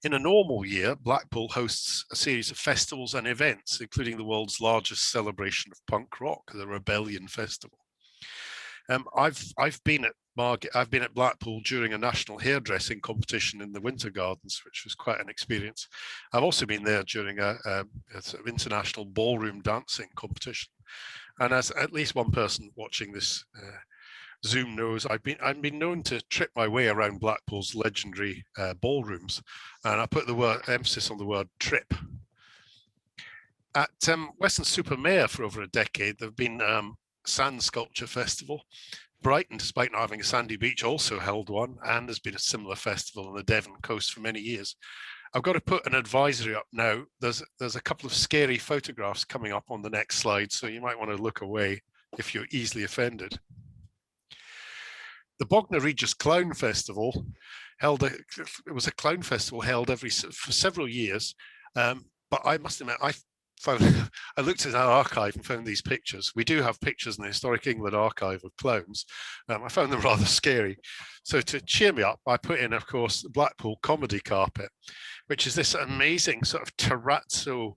In a normal year, Blackpool hosts a series of festivals and events, including the world's largest celebration of punk rock, the Rebellion Festival. I've been at Margate, I've been at Blackpool during a national hairdressing competition in the Winter Gardens, which was quite an experience. I've also been there during a sort of international ballroom dancing competition. And as at least one person watching this Zoom knows, I've been known to trip my way around Blackpool's legendary ballrooms, and I put the emphasis on the word trip. At Weston-super-Mare for over a decade, there have been sand sculpture festival. Brighton, despite not having a sandy beach, also held one, and there's been a similar festival on the Devon coast for many years. I've got to put an advisory up now. There's a couple of scary photographs coming up on the next slide, so you might want to look away if you're easily offended. The Bognor Regis Clown Festival it was a clown festival held for several years, but I must admit, I looked at our archive and found these pictures. We do have pictures in the Historic England archive of clowns. I found them rather scary. So to cheer me up, I put in, of course, the Blackpool Comedy Carpet, which is this amazing sort of terrazzo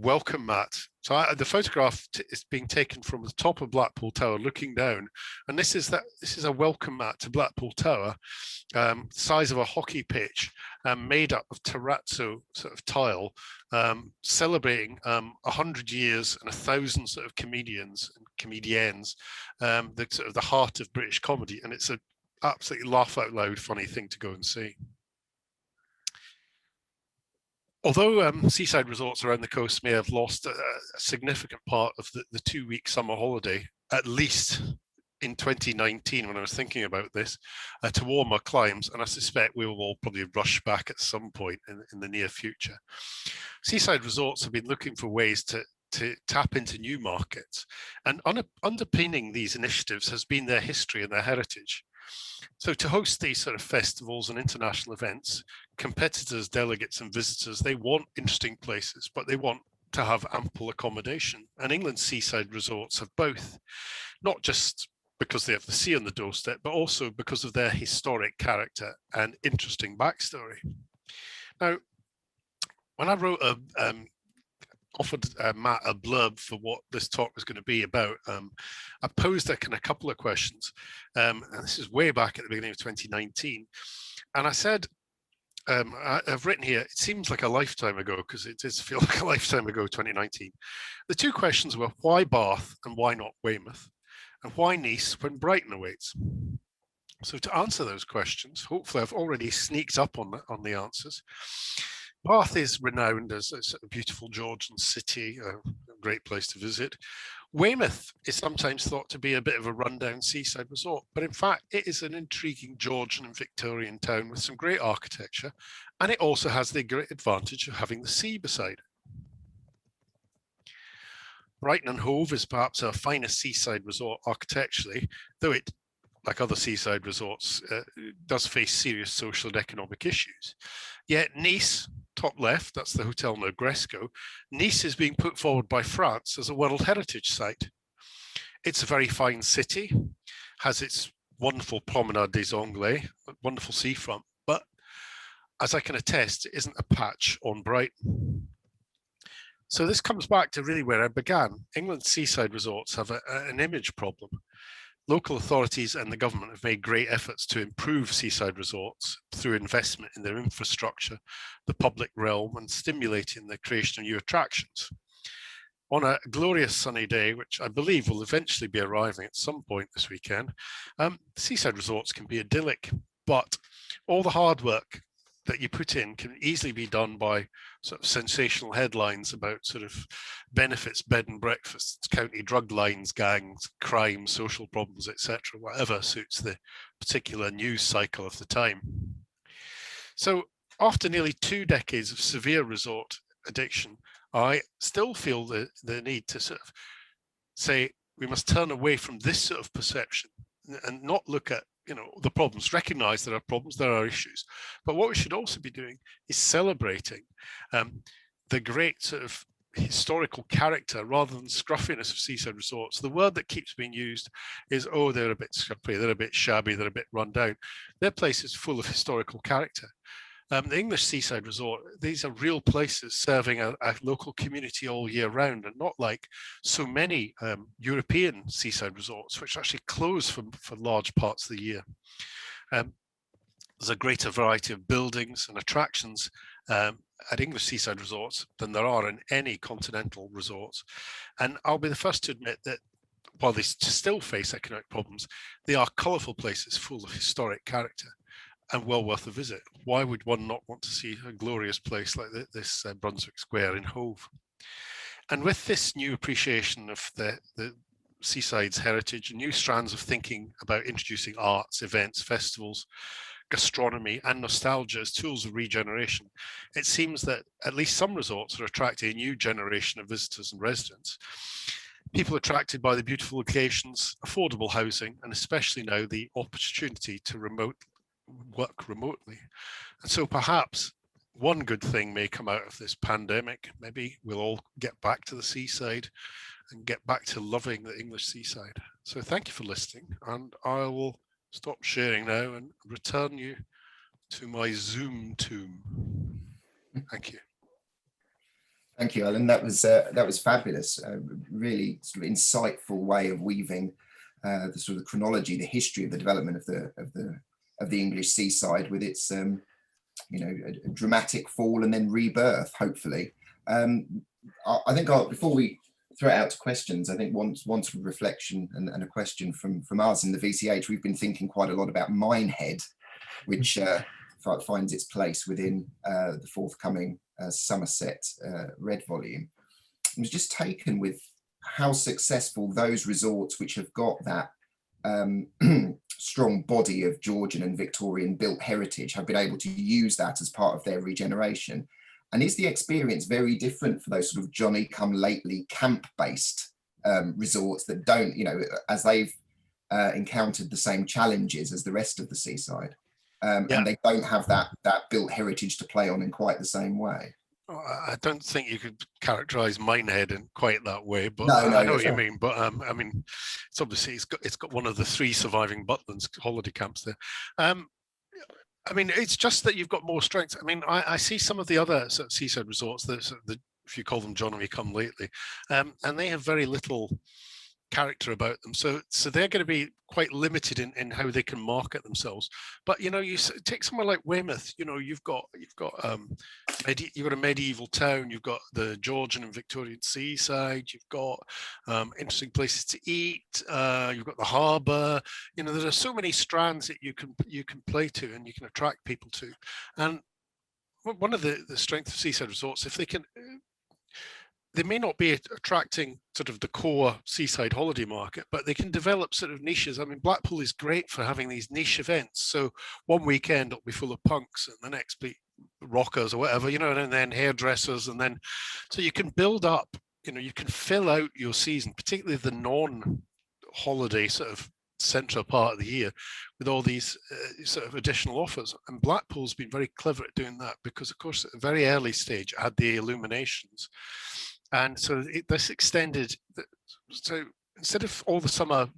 welcome mat. So the photograph is being taken from the top of Blackpool Tower, looking down, and this is a welcome mat to Blackpool Tower, size of a hockey pitch, made up of terrazzo sort of tile, celebrating 100 years and 1,000 sort of comedians and comediennes, the sort of the heart of British comedy, and it's an absolutely laugh out loud funny thing to go and see. Although seaside resorts around the coast may have lost a significant part of the 2-week summer holiday, at least in 2019, when I was thinking about this, to warmer climes, and I suspect we will all probably rush back at some point in the near future. Seaside resorts have been looking for ways to tap into new markets, and underpinning these initiatives has been their history and their heritage. So to host these sort of festivals and international events, competitors, delegates and visitors, they want interesting places, but they want to have ample accommodation. And England's seaside resorts have both, not just because they have the sea on the doorstep, but also because of their historic character and interesting backstory. Now, when I wrote offered Matt a blurb for what this talk was going to be about, I posed a couple of questions, and this is way back at the beginning of 2019, and I said, I've written here, it seems like a lifetime ago, because it does feel like a lifetime ago, 2019. The two questions were, why Bath and why not Weymouth? And why Nice when Brighton awaits? So to answer those questions, hopefully I've already sneaked up on the answers. Bath is renowned as a beautiful Georgian city, a great place to visit. Weymouth is sometimes thought to be a bit of a rundown seaside resort, but in fact, it is an intriguing Georgian and Victorian town with some great architecture, and it also has the great advantage of having the sea beside it. Brighton and Hove is perhaps our finest seaside resort architecturally, though it, like other seaside resorts, does face serious social and economic issues. Yet Nice, top left, that's the Hotel Negresco, Nice is being put forward by France as a World Heritage Site. It's a very fine city, has its wonderful Promenade des Anglais, wonderful seafront, but as I can attest, it isn't a patch on Brighton. So this comes back to really where I began. England's seaside resorts have an image problem. Local authorities and the government have made great efforts to improve seaside resorts through investment in their infrastructure, the public realm, and stimulating the creation of new attractions. On a glorious sunny day, which I believe will eventually be arriving at some point this weekend, seaside resorts can be idyllic, but all the hard work that you put in can easily be done by sort of sensational headlines about sort of benefits, bed and breakfasts, county drug lines, gangs, crime, social problems, etc., whatever suits the particular news cycle of the time. So after nearly 2 decades of severe resort addiction, I still feel the need to sort of say we must turn away from this sort of perception and not look at the problems, recognize there are problems, there are issues. But what we should also be doing is celebrating the great sort of historical character rather than scruffiness of seaside resorts. The word that keeps being used is, oh, they're a bit scruffy, they're a bit shabby, they're a bit run down. Their place is full of historical character. The English seaside resort, these are real places serving a local community all year round, and not like so many European seaside resorts, which actually close for large parts of the year. There's a greater variety of buildings and attractions at English seaside resorts than there are in any continental resorts. And I'll be the first to admit that while they still face economic problems, they are colourful places full of historic character and well worth a visit. Why would one not want to see a glorious place like this Brunswick Square in Hove? And with this new appreciation of the seaside's heritage and new strands of thinking about introducing arts, events, festivals, gastronomy and nostalgia as tools of regeneration, it seems that at least some resorts are attracting a new generation of visitors and residents. People attracted by the beautiful locations, affordable housing, and especially now the opportunity to work remotely. And so perhaps one good thing may come out of this pandemic. Maybe we'll all get back to the seaside and get back to loving the English seaside. So thank you for listening, and I will stop sharing now and return you to my Zoom tomb. Thank you. Thank you, Alan. That was fabulous. Really sort of insightful way of weaving the sort of chronology, the history of the development of the English seaside, with its a dramatic fall and then rebirth, hopefully. I think before we throw it out to questions, I think one sort of reflection and a question from us in the VCH. We've been thinking quite a lot about Minehead, which finds its place within the forthcoming Somerset Red volume. I was just taken with how successful those resorts, which have got that strong body of Georgian and Victorian built heritage, have been able to use that as part of their regeneration. And is the experience very different for those sort of Johnny come lately camp-based resorts that don't, as they've encountered the same challenges as the rest of the seaside, and they don't have that built heritage to play on in quite the same way? I don't think you could characterize Minehead in quite that way, but no, I know what you mean. But I mean, it's obviously it's got one of the 3 surviving Butlins holiday camps there. I mean, it's just that you've got more strength. I mean, I see some of the other sort of seaside resorts, if you call them John and come lately, and they have very little character about them. So they're going to be quite limited in how they can market themselves. But you take somewhere like Weymouth. You've got a medieval town. You've got the Georgian and Victorian seaside. You've got interesting places to eat. You've got the harbour. There are so many strands that you can play to and you can attract people to. And one of the strengths of seaside resorts, if they can. They may not be attracting sort of the core seaside holiday market, but they can develop sort of niches. I mean, Blackpool is great for having these niche events. So one weekend it'll be full of punks and the next be rockers or whatever, and then hairdressers. And then, so you can build up, you can fill out your season, particularly the non-holiday sort of central part of the year, with all these sort of additional offers. And Blackpool's been very clever at doing that because, of course, at a very early stage, it had the illuminations. And so this extended, so instead of all the summer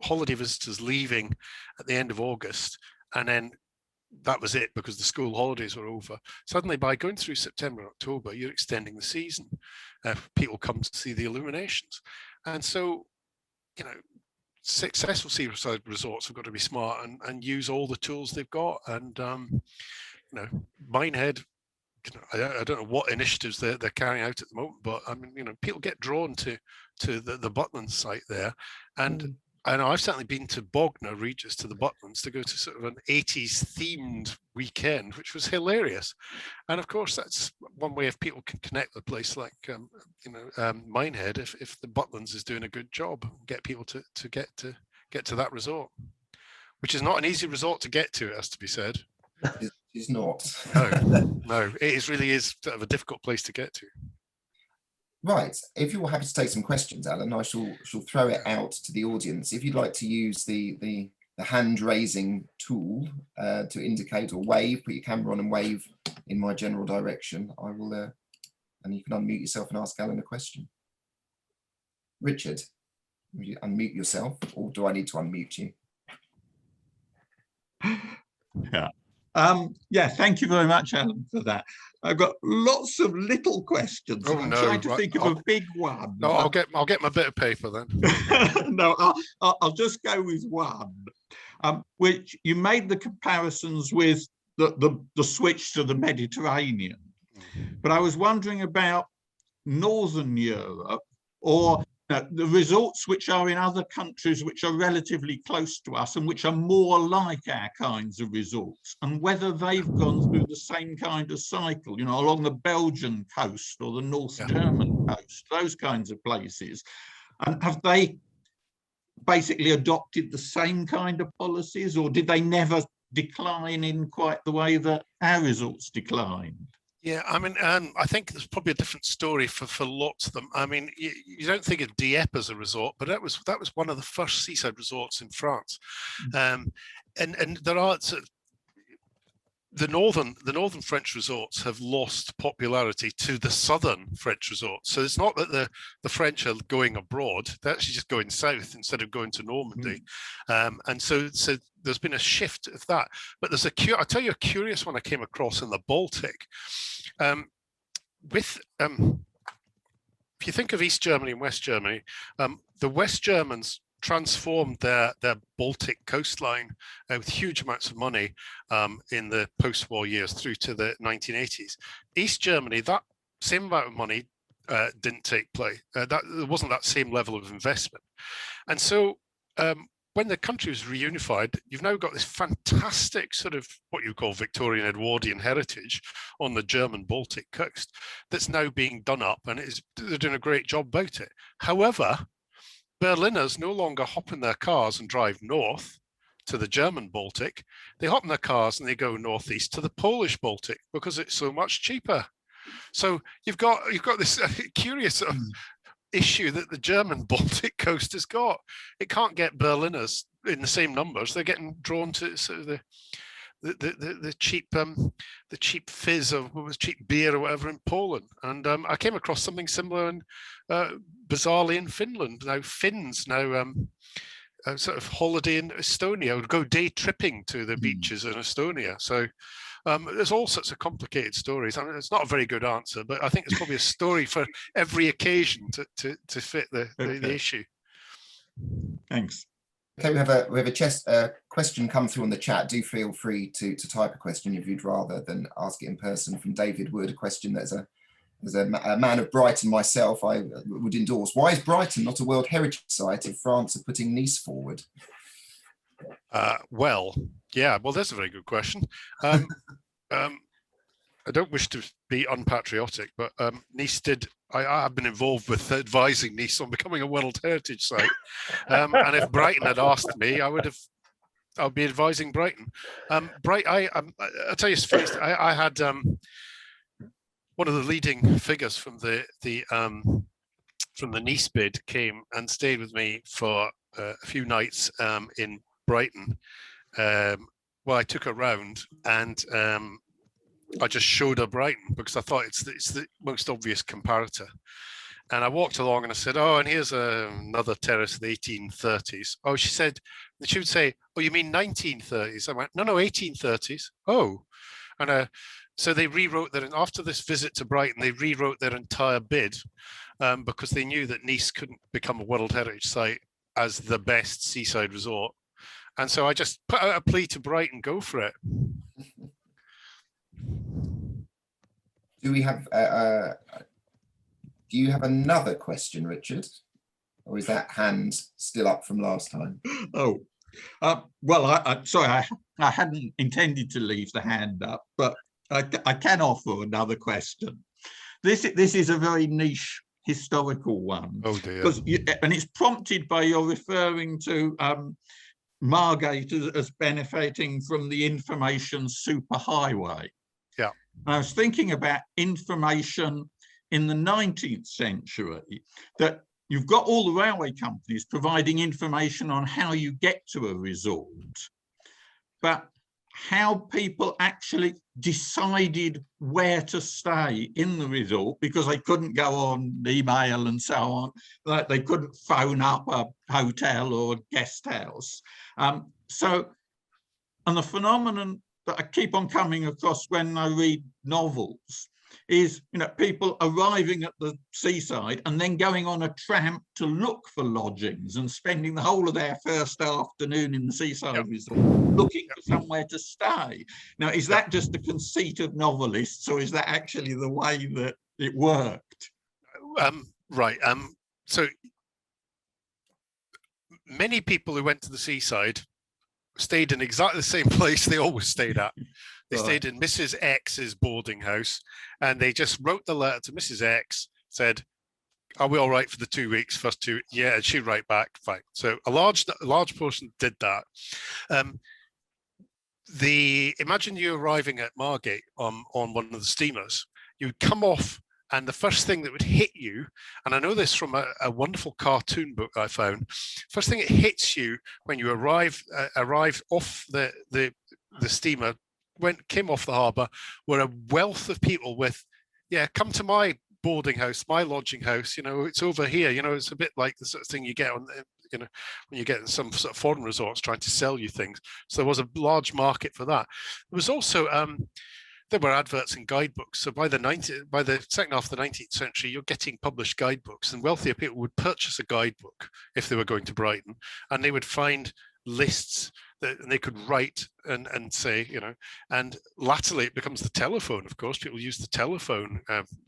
holiday visitors leaving at the end of August, and then that was it because the school holidays were over, suddenly by going through September and October, you're extending the season. People come to see the illuminations. And so, successful seaside resorts have got to be smart and use all the tools they've got. And, Minehead, I don't know what initiatives they're carrying out at the moment, but I mean, people get drawn to the Butlins site there, and I know I've certainly been to Bognor Regis to the Butlins to go to sort of an 80s themed weekend, which was hilarious. And of course, that's one way if people can connect with a place like Minehead, if the Butlins is doing a good job, get people to get to that resort, which is not an easy resort to get to, it has to be said. It's not. No, it really is sort of a difficult place to get to. Right. If you're happy to take some questions, Alan, I shall throw it out to the audience. If you'd like to use the hand raising tool to indicate or wave, put your camera on and wave in my general direction, I will, and you can unmute yourself and ask Alan a question. Richard, will you unmute yourself, or do I need to unmute you? Yeah. Thank you very much, Alan, for that. I've got lots of little questions. Oh, I'm no, trying to think of a big one. No, I'll get my bit of paper then. No, I'll just go with one, which you made the comparisons with the switch to the Mediterranean. But I was wondering about Northern Europe, or the resorts which are in other countries which are relatively close to us and which are more like our kinds of resorts, and whether they've gone through the same kind of cycle, along the Belgian coast or the North German coast, those kinds of places. And have they basically adopted the same kind of policies, or did they never decline in quite the way that our resorts declined? Yeah, I mean, I think there's probably a different story for lots of them. I mean, you don't think of Dieppe as a resort, but that was one of the first seaside resorts in France, and there are the northern French resorts have lost popularity to the southern French resorts. So it's not that the French are going abroad; they're actually just going south instead of going to Normandy, and so there's been a shift of that. But there's I'll tell you a curious one I came across in the Baltic, with if you think of East Germany and West Germany, the West Germans transformed their Baltic coastline with huge amounts of money in the post-war years through to the 1980s. East Germany, that same amount of money didn't take place. There wasn't that same level of investment. And so when the country was reunified, you've now got this fantastic sort of what you call Victorian Edwardian heritage on the German Baltic coast that's now being done up, and they're doing a great job about it. However, Berliners no longer hop in their cars and drive north to the German Baltic. They hop in their cars and they go northeast to the Polish Baltic because it's so much cheaper. So you've got this curious issue that the German Baltic coast has got. It can't get Berliners in the same numbers. They're getting drawn to sort of the cheap fizz or cheap beer or whatever in Poland. And I came across something similar in bizarrely in Finland. Now Finns sort of holiday in Estonia, would go day tripping to the beaches in Estonia. So there's all sorts of complicated stories. I mean, it's not a very good answer, but I think it's probably a story for every occasion to fit the issue. Thanks. Okay, we have a question come through on the chat. Do feel free to type a question if you'd rather than ask it in person, from David Wood. A question that as a man of Brighton myself, I would endorse. Why is Brighton not a World Heritage Site if France are putting Nice forward? Well, there's a very good question. I don't wish to be unpatriotic, but Nice did. I've been involved with advising Nice on becoming a World Heritage Site, and if Brighton had asked me, I'll be advising Brighton. I'll tell you, I had one of the leading figures from the Nice bid came and stayed with me for a few nights in Brighton. Well, I took her round and I just showed her Brighton because I thought it's the most obvious comparator. And I walked along and I said, "Oh, and here's another terrace of the 1830s. Oh, she would say, "Oh, you mean 1930s? I went, "No, 1830s. Oh, and so they rewrote that. After this visit to Brighton, they rewrote their entire bid because they knew that Nice couldn't become a World Heritage Site as the best seaside resort. And so I just put out a plea to Brighton, go for it. Do we have? Do you have another question, Richard, or is that hand still up from last time? Oh, well, sorry, I hadn't intended to leave the hand up, but I can offer another question. This is a very niche historical one. Oh dear. And it's prompted by your referring to Margate as benefiting from the information superhighway. Yeah. And I was thinking about information in the 19th century, that you've got all the railway companies providing information on how you get to a resort, but how people actually decided where to stay in the resort, because they couldn't go on email and so on, like they couldn't phone up a hotel or a guest house. And the phenomenon that I keep on coming across when I read novels is, people arriving at the seaside and then going on a tramp to look for lodgings and spending the whole of their first afternoon in the seaside resort looking for somewhere to stay. Now, is that just a conceit of novelists, or is that actually the way that it worked? Right. So many people who went to the seaside stayed in exactly the same place they always stayed at. They stayed in Mrs. X's boarding house, and they just wrote the letter to Mrs. X, said, "Are we all right for the 2 weeks, first two?" Yeah, and she'd write back, fine. So a large portion did that. Imagine you arriving at Margate on one of the steamers. You would come off, and the first thing that would hit you, and I know this from a wonderful cartoon book I found, first thing it hits you when you arrive off the steamer, came off the harbour, were a wealth of people with, come to my boarding house, my lodging house, it's over here, it's a bit like the sort of thing you get on, when you get in some sort of foreign resorts trying to sell you things. So there was a large market for that. There was also there were adverts in guidebooks. So by the second half of the 19th century, you're getting published guidebooks, and wealthier people would purchase a guidebook if they were going to Brighton, and they would find lists that and they could write and say, you know, and latterly it becomes the telephone. Of course, people use the telephone,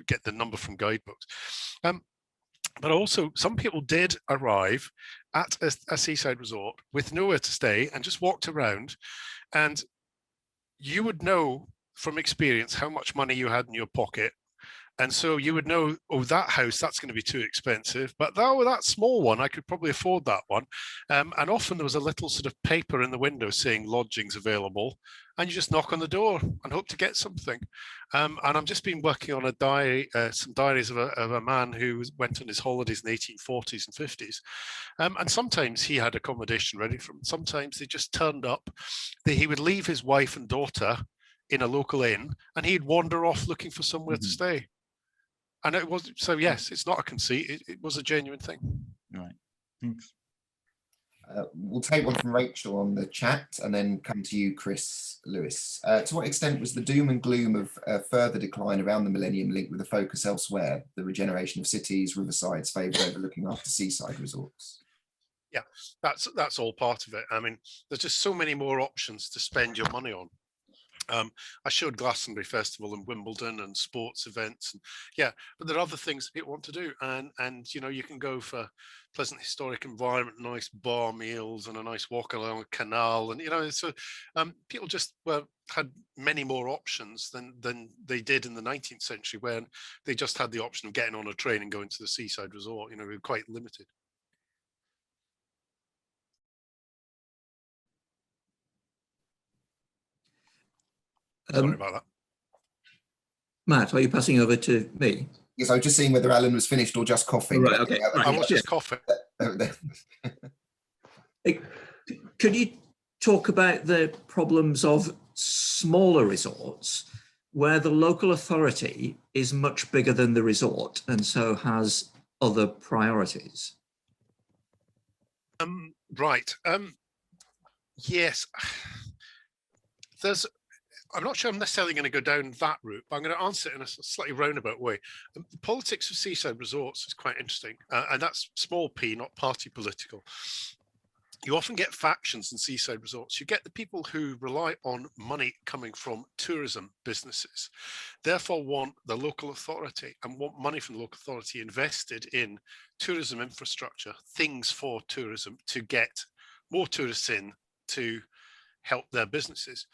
get the number from guidebooks. But also, some people did arrive at a seaside resort with nowhere to stay and just walked around, and you would know from experience how much money you had in your pocket. And so you would know, oh, that house, that's going to be too expensive. But that small one, I could probably afford that one. And often there was a little sort of paper in the window saying lodgings available. And you just knock on the door and hope to get something. And I've just been working on a diary, some diaries of a man who went on his holidays in the 1840s and 50s. And sometimes he had accommodation ready for him. Sometimes they just turned up. He would leave his wife and daughter in a local inn, and he'd wander off looking for somewhere to stay. And it was, so yes, it's not a conceit, it was a genuine thing. Right, thanks. We'll take one from Rachel on the chat and then come to you, Chris Lewis. To what extent was the doom and gloom of further decline around the millennium linked with a focus elsewhere, the regeneration of cities, riversides favoured over looking after seaside resorts? Yeah, that's all part of it. I mean, there's just so many more options to spend your money on. I showed Glastonbury Festival and Wimbledon and sports events, and yeah, but there are other things that people want to do, and you know, you can go for pleasant historic environment, nice bar meals, and a nice walk along a canal, and you know, so people just had many more options than they did in the 19th century, when they just had the option of getting on a train and going to the seaside resort. You know, we were quite limited. Sorry about that. Matt, are you passing over to me? Yes, I was just seeing whether Alan was finished or just coughing. Right, okay. I was just coughing. Could you talk about the problems of smaller resorts where the local authority is much bigger than the resort and so has other priorities? Right. Yes. I'm not sure I'm necessarily going to go down that route, but I'm going to answer it in a slightly roundabout way. The politics of seaside resorts is quite interesting, and that's small p, not party political. You often get factions in seaside resorts. You get the people who rely on money coming from tourism businesses, therefore want the local authority and want money from the local authority invested in tourism infrastructure, things for tourism to get more tourists in to help their businesses.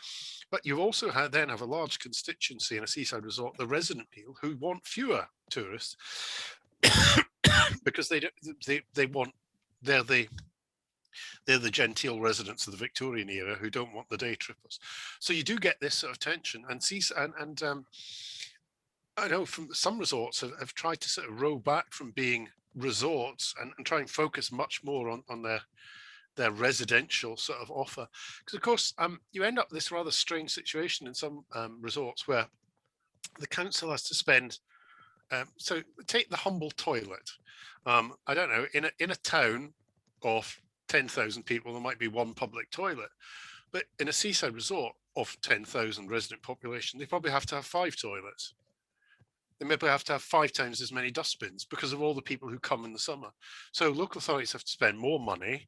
But you also then have a large constituency in a seaside resort, the resident people, who want fewer tourists because they're the genteel residents of the Victorian era who don't want the day trippers. So you do get this sort of tension, and I know from some resorts have tried to sort of row back from being resorts and try and focus much more on their residential sort of offer, because of course you end up with this rather strange situation in some resorts where the council has to spend so take the humble toilet. I don't know, in a town of 10,000 people there might be one public toilet, but in a seaside resort of 10,000 resident population they probably have to have 5 toilets. They maybe have to have 5 times as many dustbins because of all the people who come in the summer. So local authorities have to spend more money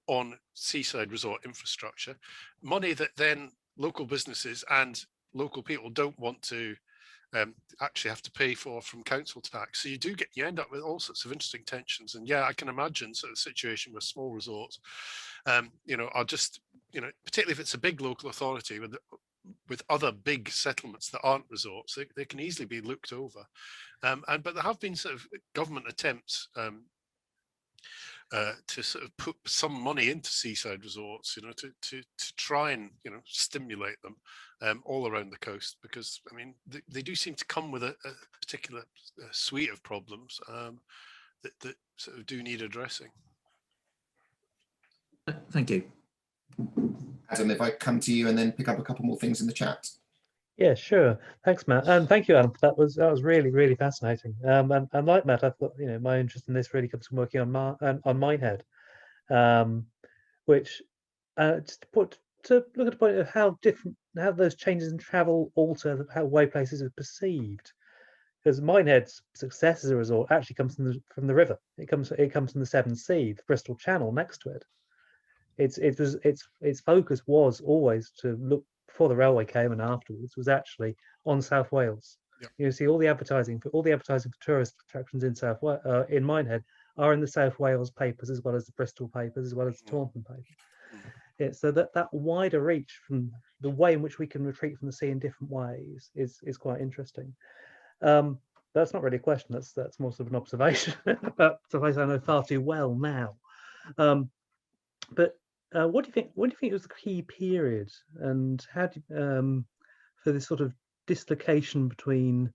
on seaside resort infrastructure, money that then local businesses and local people don't want to actually have to pay for from council tax. So you end up with all sorts of interesting tensions. And yeah, I can imagine sort of a situation where small resorts, you know, are just, you know, particularly if it's a big local authority with other big settlements that aren't resorts, they can easily be looked over. But there have been sort of government attempts to sort of put some money into seaside resorts, you know, to try and, you know, stimulate them all around the coast, because I mean they do seem to come with a particular suite of problems that sort of do need addressing. Thank you. Adam, if I come to you and then pick up a couple more things in the chat. Yeah, sure. Thanks, Matt, and thank you, Alan. That was really, really fascinating. And like Matt, I thought, you know, my interest in this really comes from working on Minehead, which just to put to look at the point of how those changes in travel alter how way places are perceived. Because Minehead's success as a resort actually comes from the river. It comes from the Severn Sea, the Bristol Channel next to it. Its focus was always to look, before the railway came and afterwards, was actually on South Wales. Yep. You see all the advertising for tourist attractions in in Minehead are in the South Wales papers, as well as the Bristol papers, as well as the Taunton paper. So that wider reach from the way in which we can retreat from the sea in different ways is quite interesting. That's not really a question. That's more sort of an observation about a place I know far too well now. But what do you think? What do you think was the key period, and how do for this sort of dislocation between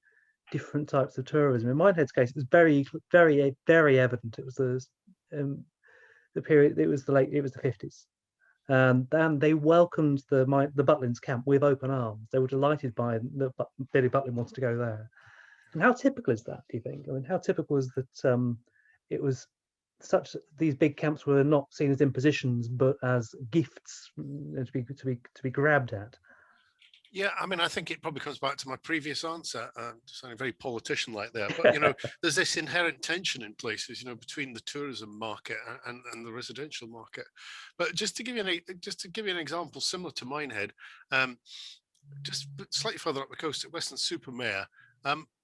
different types of tourism? In Minehead's case, it was very, very, very evident. It was the period. It was the 50s. And they welcomed the Butlins camp with open arms. They were delighted by that Billy Butlin wanted to go there. And how typical is that, do you think? I mean, how typical is that it was such these big camps were not seen as impositions, but as gifts to be grabbed at? Yeah, I mean, I think it probably comes back to my previous answer, sounding very politician-like there. But there's this inherent tension in places, between the tourism market and the residential market. But just to give you an example similar to Minehead, just slightly further up the coast at Weston-super-Mare,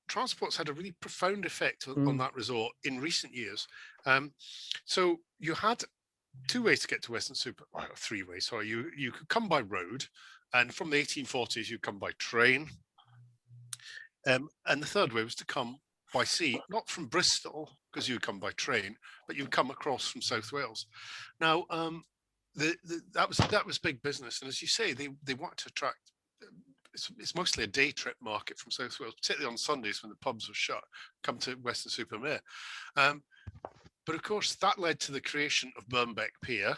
transport's had a really profound effect on that resort in recent years. So you had two ways to get to Weston-super, well, three ways. Sorry, you could come by road. And from the 1840s, you come by train. And the third way was to come by sea, not from Bristol, because you would come by train, but you would come across from South Wales. Now, that was big business. And as you say, they want to attract, it's mostly a day trip market from South Wales, particularly on Sundays when the pubs were shut, come to Weston-super-Mare. But of course, that led to the creation of Birnbeck Pier.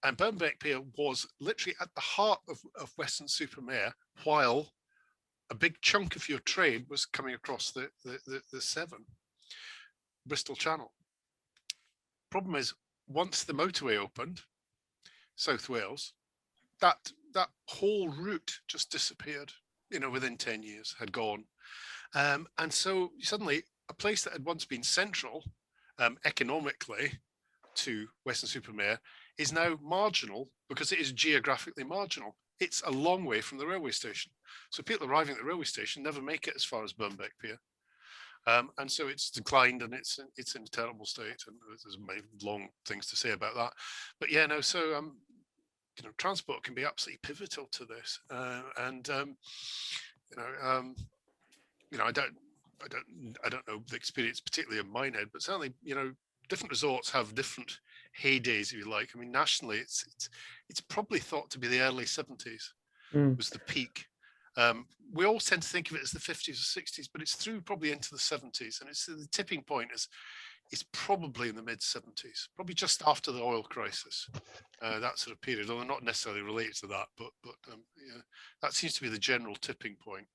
And Birnbeck Pier was literally at the heart of Weston-super-Mare, while a big chunk of your trade was coming across the Severn, Bristol Channel. Problem is, once the motorway opened, South Wales, that whole route just disappeared, within 10 years, had gone. And so suddenly, a place that had once been central economically to Weston-super-Mare is now marginal because it is geographically marginal. It's a long way from the railway station. So people arriving at the railway station never make it as far as Birnbeck Pier. And so it's declined and it's in a terrible state. And there's many long things to say about that. But transport can be absolutely pivotal to this. I don't know the experience particularly in Minehead, but certainly, different resorts have different heydays, if you like. I mean, nationally, it's probably thought to be the early 70s was the peak. We all tend to think of it as the 50s or 60s, but it's through probably into the 70s, and it's the tipping point is probably in the mid 70s, probably just after the oil crisis, that sort of period. Although not necessarily related to that, but that seems to be the general tipping point.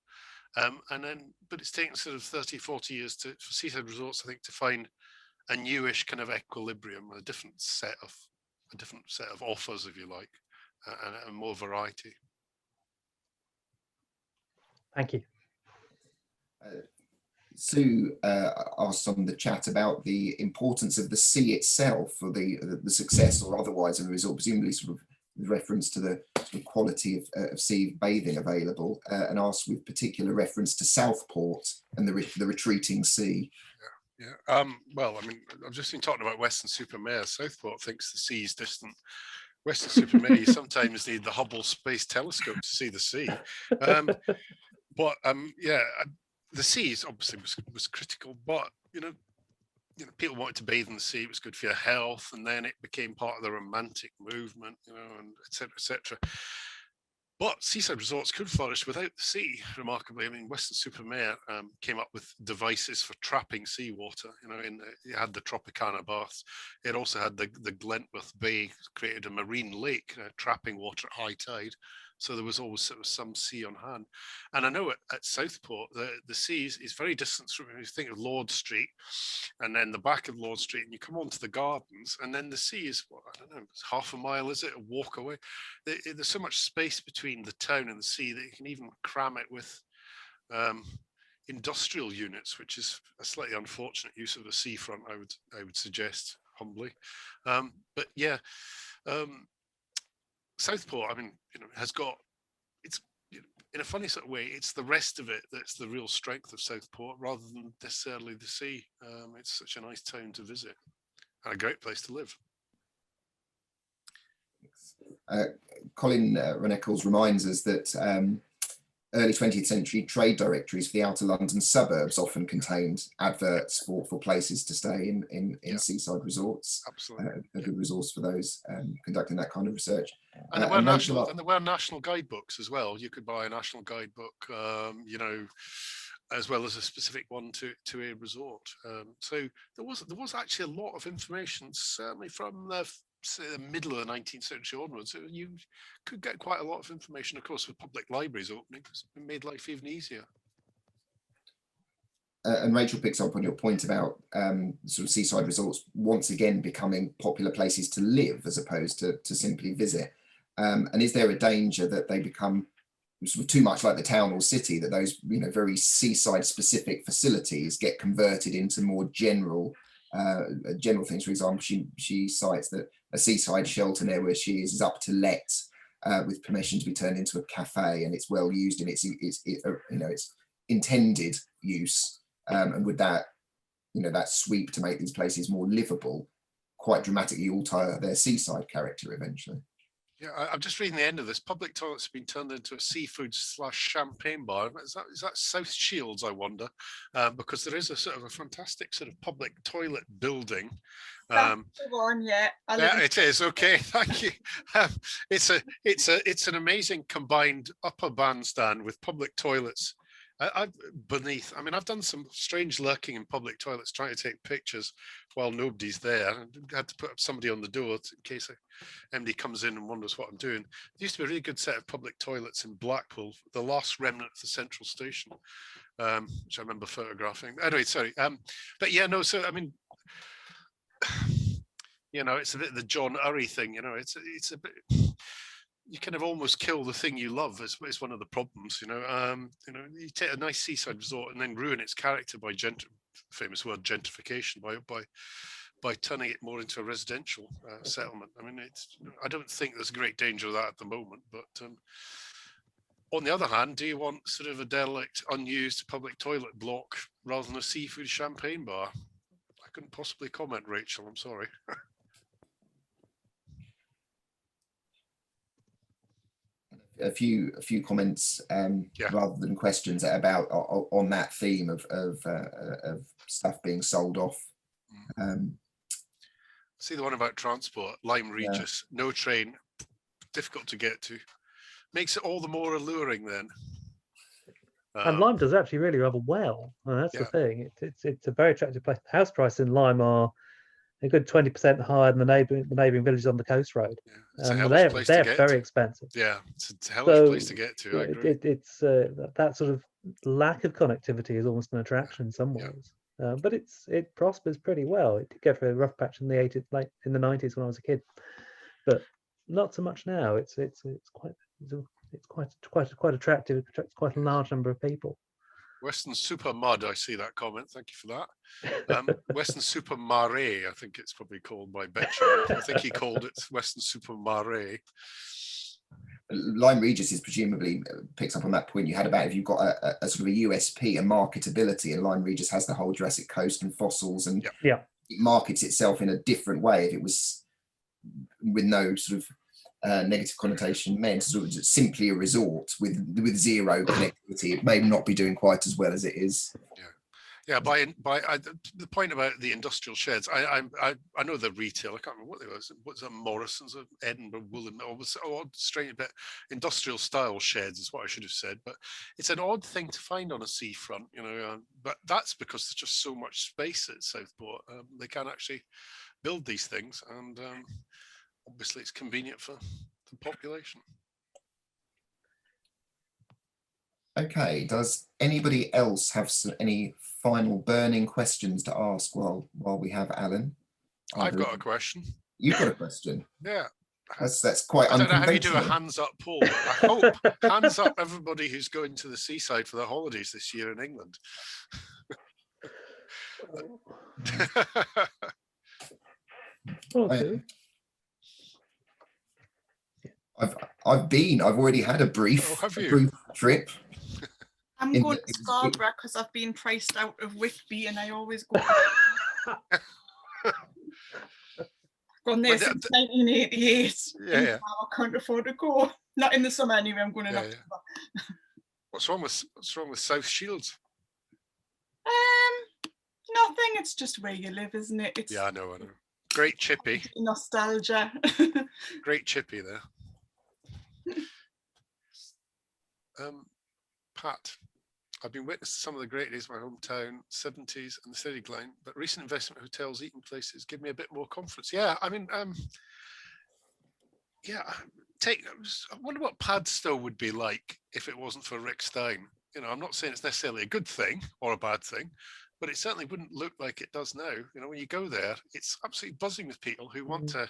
But it's taken sort of 30, 40 years for seaside resorts, I think, to find a newish kind of equilibrium, a different set of offers, if you like, and more variety. Thank you. Sue asked on the chat about the importance of the sea itself for the success or otherwise of a resort, presumably sort of with reference to the sort of quality of sea bathing available, and asked with particular reference to Southport and the retreating sea. Yeah. Well, I mean, I've just been talking about Weston-super-Mare. Southport thinks the sea is distant. Weston-super-Mare, you sometimes need the Hubble Space Telescope to see the sea. The seas obviously was critical, but people wanted to bathe in the sea. It was good for your health, and then it became part of the romantic movement, and etc. etc. But seaside resorts could flourish without the sea, remarkably. I mean, Weston-super-Mare came up with devices for trapping seawater. It had the Tropicana baths. It also had the Glentworth Bay, created a marine lake, trapping water at high tide. so there was always sort of some sea on hand. And I know at Southport, the sea is very distant from, if you think of Lord Street, and then the back of Lord Street, and you come onto the gardens, and then the sea is, what, I don't know, it's half a mile, is it, a walk away? There's so much space between the town and the sea that you can even cram it with industrial units, which is a slightly unfortunate use of the seafront, I would suggest humbly. But yeah, Southport, I mean, has got, it's, in a funny sort of way, it's the rest of it that's the real strength of Southport rather than necessarily the sea. It's such a nice town to visit and a great place to live. Colin Reneckles reminds us that early 20th century trade directories for the outer London suburbs often contained adverts for places to stay in seaside resorts. Absolutely. A good resource for those conducting that kind of research. And there were national guidebooks as well. You could buy a national guidebook, as well as a specific one to a resort. So there was actually a lot of information, certainly from the middle of the 19th century onwards. You could get quite a lot of information. Of course, with public libraries opening, it's made life even easier. And Rachel picks up on your point about sort of seaside resorts once again becoming popular places to live as opposed to simply visit. And is there a danger that they become sort of too much like the town or city, that those very seaside specific facilities get converted into more general things? For example, she cites that a seaside shelter near where she is up to let with permission to be turned into a cafe, and it's well used in its intended use. And would that sweep to make these places more livable quite dramatically alter their seaside character eventually? Yeah, I'm just reading the end of this. Public toilets have been turned into a seafood/champagne bar. Is that South Shields, I wonder? Because there is a sort of a fantastic sort of public toilet building. That's the one, yeah. Yeah, it is. Okay, thank you. It's an amazing combined upper bandstand with public toilets. Beneath, I mean, I've done some strange lurking in public toilets trying to take pictures while nobody's there. I had to put up somebody on the door in case MD comes in and wonders what I'm doing. There used to be a really good set of public toilets in Blackpool, the last remnant of the central station, which I remember photographing. Anyway, sorry. But yeah, no, so I mean, it's a bit of the John Urry thing, it's a bit, you kind of almost kill the thing you love is one of the problems, you take a nice seaside resort and then ruin its character by famous word gentrification, by turning it more into a residential settlement. I mean, I don't think there's a great danger of that at the moment, but on the other hand, do you want sort of a derelict, unused public toilet block rather than a seafood champagne bar? I couldn't possibly comment, Rachel, I'm sorry. A few comments rather than questions about on that theme of stuff being sold off. See the one about transport, Lyme Regis, no train, difficult to get to, makes it all the more alluring then. And Lyme does actually really rather well. And that's the thing. It's a very attractive place. House prices in Lyme are a good 20% higher than the neighbouring villages on the coast road. Yeah, they're very expensive. Yeah, it's a hellish place to get to. I agree. It's that sort of lack of connectivity is almost an attraction in some ways. But it prospers pretty well. It did go for a rough patch in the 80s, like in the 90s when I was a kid, but not so much now. It's quite attractive. It attracts quite a large number of people. Western Super Mud, I see that comment. Thank you for that. Western Super Mare, I think it's probably called by Betcher. I think he called it Western Super Mare. Lyme Regis is presumably picks up on that point you had about if you've got a sort of a USP, a marketability, and Lyme Regis has the whole Jurassic Coast and fossils, and it markets itself in a different way. If it was with no sort of negative connotation meant sort of simply a resort with zero connectivity, it may not be doing quite as well as it is. The point about the industrial sheds, I know the retail, I can't remember what they were. What's that, Morrison's of Edinburgh Woolen, strange, but industrial style sheds is what I should have said. But it's an odd thing to find on a seafront, but that's because there's just so much space at Southport. They can actually build these things, and obviously it's convenient for the population. Okay, does anybody else have any final burning questions to ask while we have Alan? I've got a question. You've got a question. Yeah. That's quite I don't know how you do a unconventional. hands up poll, but I hope hands up everybody who's going to the seaside for their holidays this year in England. Okay. I've already had a brief, Oh, have you? brief trip. I'm going to Scarborough because I've been priced out of Whitby and I always go. Gone there since 1988. Yeah, yeah. Now I can't afford to go. Not in the summer anyway. I'm going in October. What's wrong with South Shields? Nothing. It's just where you live, isn't it? It's Yeah, I know. Great chippy. nostalgia. Great chippy there. Pat, I've been witness to some of the great days of my hometown, 70s and the steady decline, but recent investment in hotels, eating places give me a bit more confidence. Yeah, I mean, yeah, I wonder what Padstow would be like if it wasn't for Rick Stein. You know, I'm not saying it's necessarily a good thing or a bad thing, but it certainly wouldn't look like it does now. You know, when you go there, it's absolutely buzzing with people who want to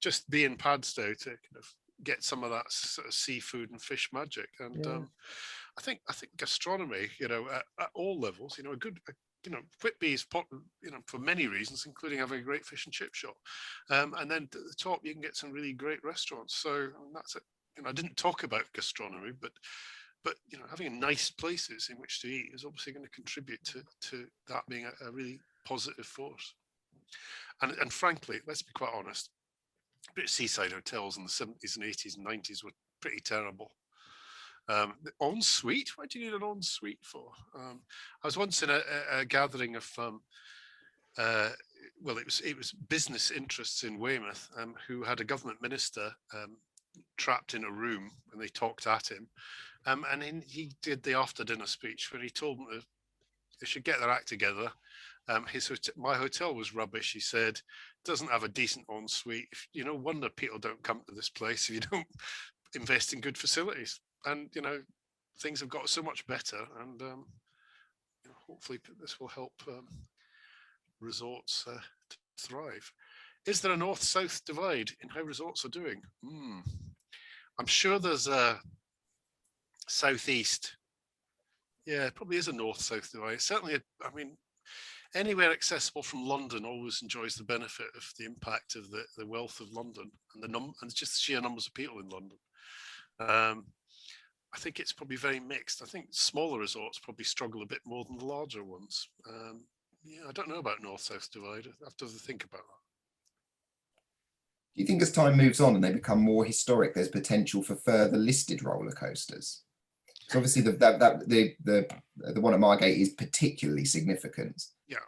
just be in Padstow to kind of get some of that sort of seafood and fish magic. And I think gastronomy, you know, at all levels, you know, you know, Whitby is popular, you know, for many reasons, including having a great fish and chip shop. And then at the top, you can get some really great restaurants. So I mean, that's it. You know, I didn't talk about gastronomy, but you know, having nice places in which to eat is obviously going to contribute to that being a really positive force. And frankly, let's be quite honest, British seaside hotels in the 70s and 80s and 90s were pretty terrible. The ensuite, what do you need an ensuite for? I was once in a gathering of well, it was business interests in Weymouth who had a government minister trapped in a room and they talked at him. And he did the after dinner speech where he told them that they should get their act together. My hotel was rubbish. He said, doesn't have a decent ensuite. You know, wonder people don't come to this place if you don't invest in good facilities. And, you know, things have got so much better. And hopefully this will help resorts thrive. Is there a north-south divide in how resorts are doing? I'm sure there's a southeast. Yeah, it probably is a north-south divide. Certainly, I mean, anywhere accessible from London always enjoys the benefit of the impact of the wealth of London and and just the sheer numbers of people in London. I think it's probably very mixed. I think smaller resorts probably struggle a bit more than the larger ones. Yeah, I don't know about north-south divide. I have to think about that. Do you think as time moves on and they become more historic, there's potential for further listed roller coasters? So obviously the one at Margate is particularly significant. Yeah.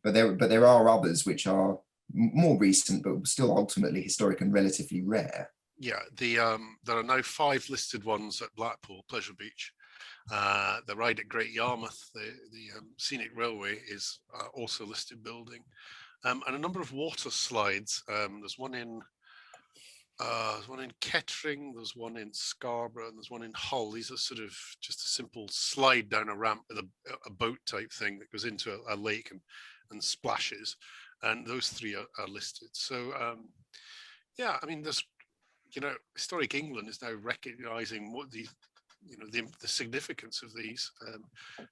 But there are others which are more recent, but still ultimately historic and relatively rare. Yeah, there are now 5 listed ones at Blackpool Pleasure Beach. The ride at Great Yarmouth, the scenic railway, is also a listed building, and a number of water slides. There's one in Kettering, there's one in Scarborough, and there's one in Hull. These are sort of just a simple slide down a ramp with a boat type thing that goes into a lake and splashes, and those 3 are listed. So yeah, I mean, there's, you know, Historic England is now recognizing what the significance of these,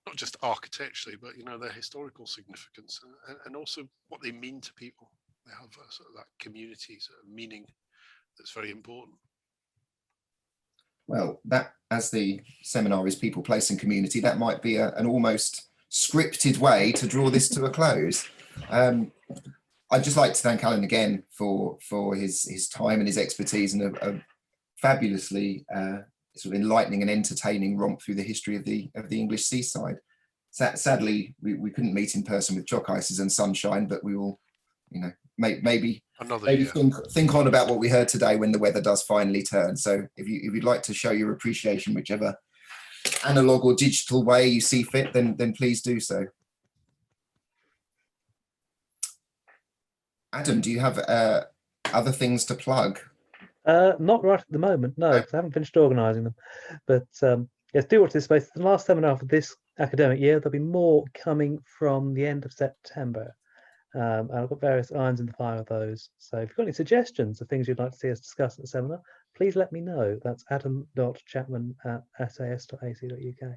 not just architecturally, but, you know, their historical significance and also what they mean to people. They have sort of that community sort of meaning that's very important. Well, that, as the seminar is people, place and community, that might be an almost scripted way to draw this to a close. I'd just like to thank Alan again for his time and his expertise and a fabulously sort of enlightening and entertaining romp through the history of the English seaside. Sadly, we couldn't meet in person with chalk ices and sunshine, but we will, you know, maybe think on about what we heard today when the weather does finally turn. So if you'd like to show your appreciation, whichever analog or digital way you see fit, then please do so. Adam, do you have other things to plug? Not right at the moment, no, because I haven't finished organising them. But Yes, do watch this space. The last seminar for this academic year, there'll be more coming from the end of September. And I've got various irons in the fire of those. So if you've got any suggestions of things you'd like to see us discuss at the seminar, please let me know. That's adam.chapman@sas.ac.uk.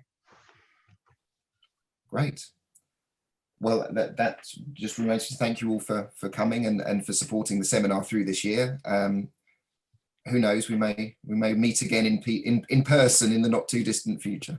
Great. Well, that just remains to thank you all for coming and for supporting the seminar through this year. Who knows, we may meet again in person in the not too distant future.